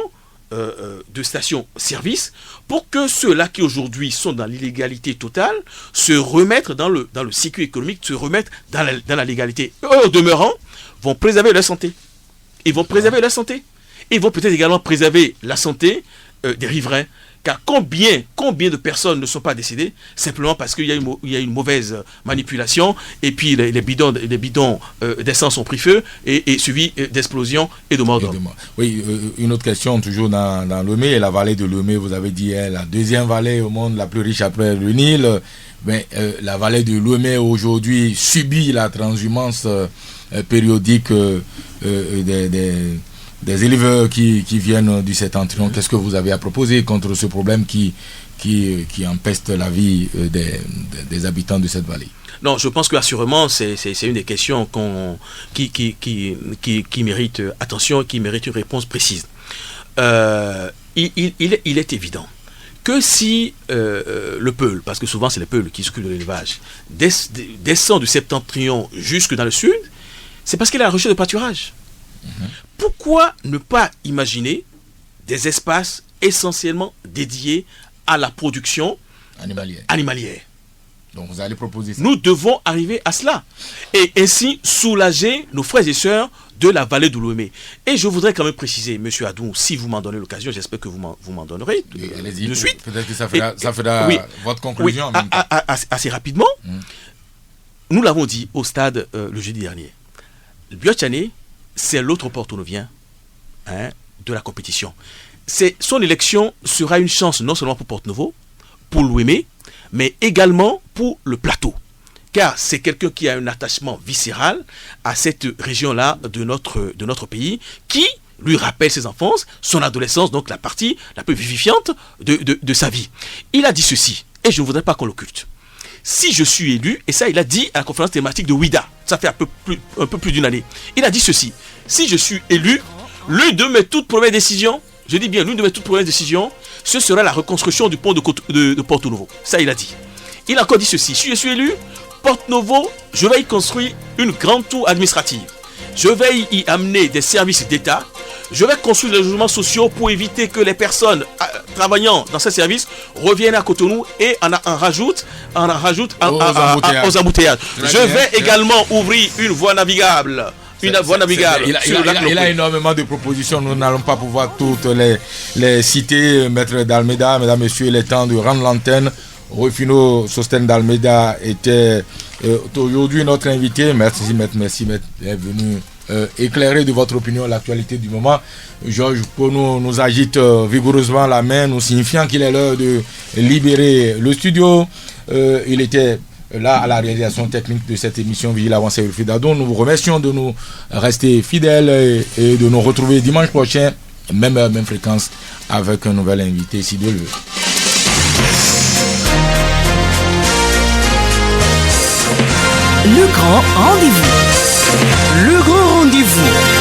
de stations-service pour que ceux-là qui aujourd'hui sont dans l'illégalité totale se remettent dans le circuit économique, se remettent dans la légalité. Eux, au demeurant, vont préserver leur santé. Ils vont préserver leur santé. Ils vont peut-être également préserver la santé des riverains. Car combien de personnes ne sont pas décédées simplement parce qu'il y a une mauvaise manipulation et puis les bidons d'essence ont pris feu et suivi d'explosions et de morts d'hommes. Oui, une autre question toujours dans Lomé, la vallée de Lomé, vous avez dit, est la deuxième vallée au monde la plus riche après le Nil. Mais la vallée de Lomé aujourd'hui subit la transhumance périodique des éleveurs qui viennent du septentrion. Qu'est-ce que vous avez à proposer contre ce problème qui empeste la vie des habitants de cette vallée? Non, je pense que assurément c'est une des questions qui mérite attention, qui mérite une réponse précise. Il est évident que si le Peul, parce que souvent c'est le Peul qui s'occupe de l'élevage, descend du septentrion jusque dans le sud, c'est parce qu'il est à la recherche de pâturage. Pourquoi ne pas imaginer des espaces essentiellement dédiés à la production animalière? Donc vous allez proposer ça. Nous devons arriver à cela et ainsi soulager nos frères et sœurs de la vallée de Lomé. Et je voudrais quand même préciser, M. Adou, si vous m'en donnez l'occasion, j'espère que vous m'en donnerez de suite. Peut-être que ça fera oui, votre conclusion. Oui, assez rapidement. Nous l'avons dit au stade le jeudi dernier. Le Biotchané, c'est l'autre porto-novien de la compétition. Son élection sera une chance non seulement pour Porto-Novo, pour l'Ouémé, mais également pour le plateau. Car c'est quelqu'un qui a un attachement viscéral à cette région-là de notre pays, qui lui rappelle ses enfances, son adolescence, donc la partie la plus vivifiante de sa vie. Il a dit ceci, et je ne voudrais pas qu'on l'occulte. Si je suis élu, et ça il a dit à la conférence thématique de Ouida, ça fait un peu plus d'une année, il a dit ceci: si je suis élu, l'une de mes toutes premières décisions, je dis bien l'une de mes toutes premières décisions, ce sera la reconstruction du pont de Porto-Novo. Ça il a dit. Il a encore dit ceci: si je suis élu, Porto-Novo, je vais y construire une grande tour administrative. Je vais y amener des services d'État. Je vais construire des logements sociaux pour éviter que les personnes travaillant dans ces services reviennent à Cotonou et en rajoutent aux embouteillages. Je vais également ouvrir une voie navigable. Il a énormément de propositions. Nous n'allons pas pouvoir toutes les citer. Maître d'Almeida, mesdames, messieurs, il est temps de rendre l'antenne. Rufino Sosten d'Almeida était aujourd'hui notre invité. Merci, maître, est venu éclairer de votre opinion l'actualité du moment. Georges Pono nous agite vigoureusement la main, nous signifiant qu'il est l'heure de libérer le studio. Il était là à la réalisation technique de cette émission Vigile Avancée Wilfried Dadon. Nous vous remercions de nous rester fidèles et de nous retrouver dimanche prochain, même heure, même fréquence, avec un nouvel invité, si Dieu le veut. Le grand rendez-vous. Le grand rendez-vous.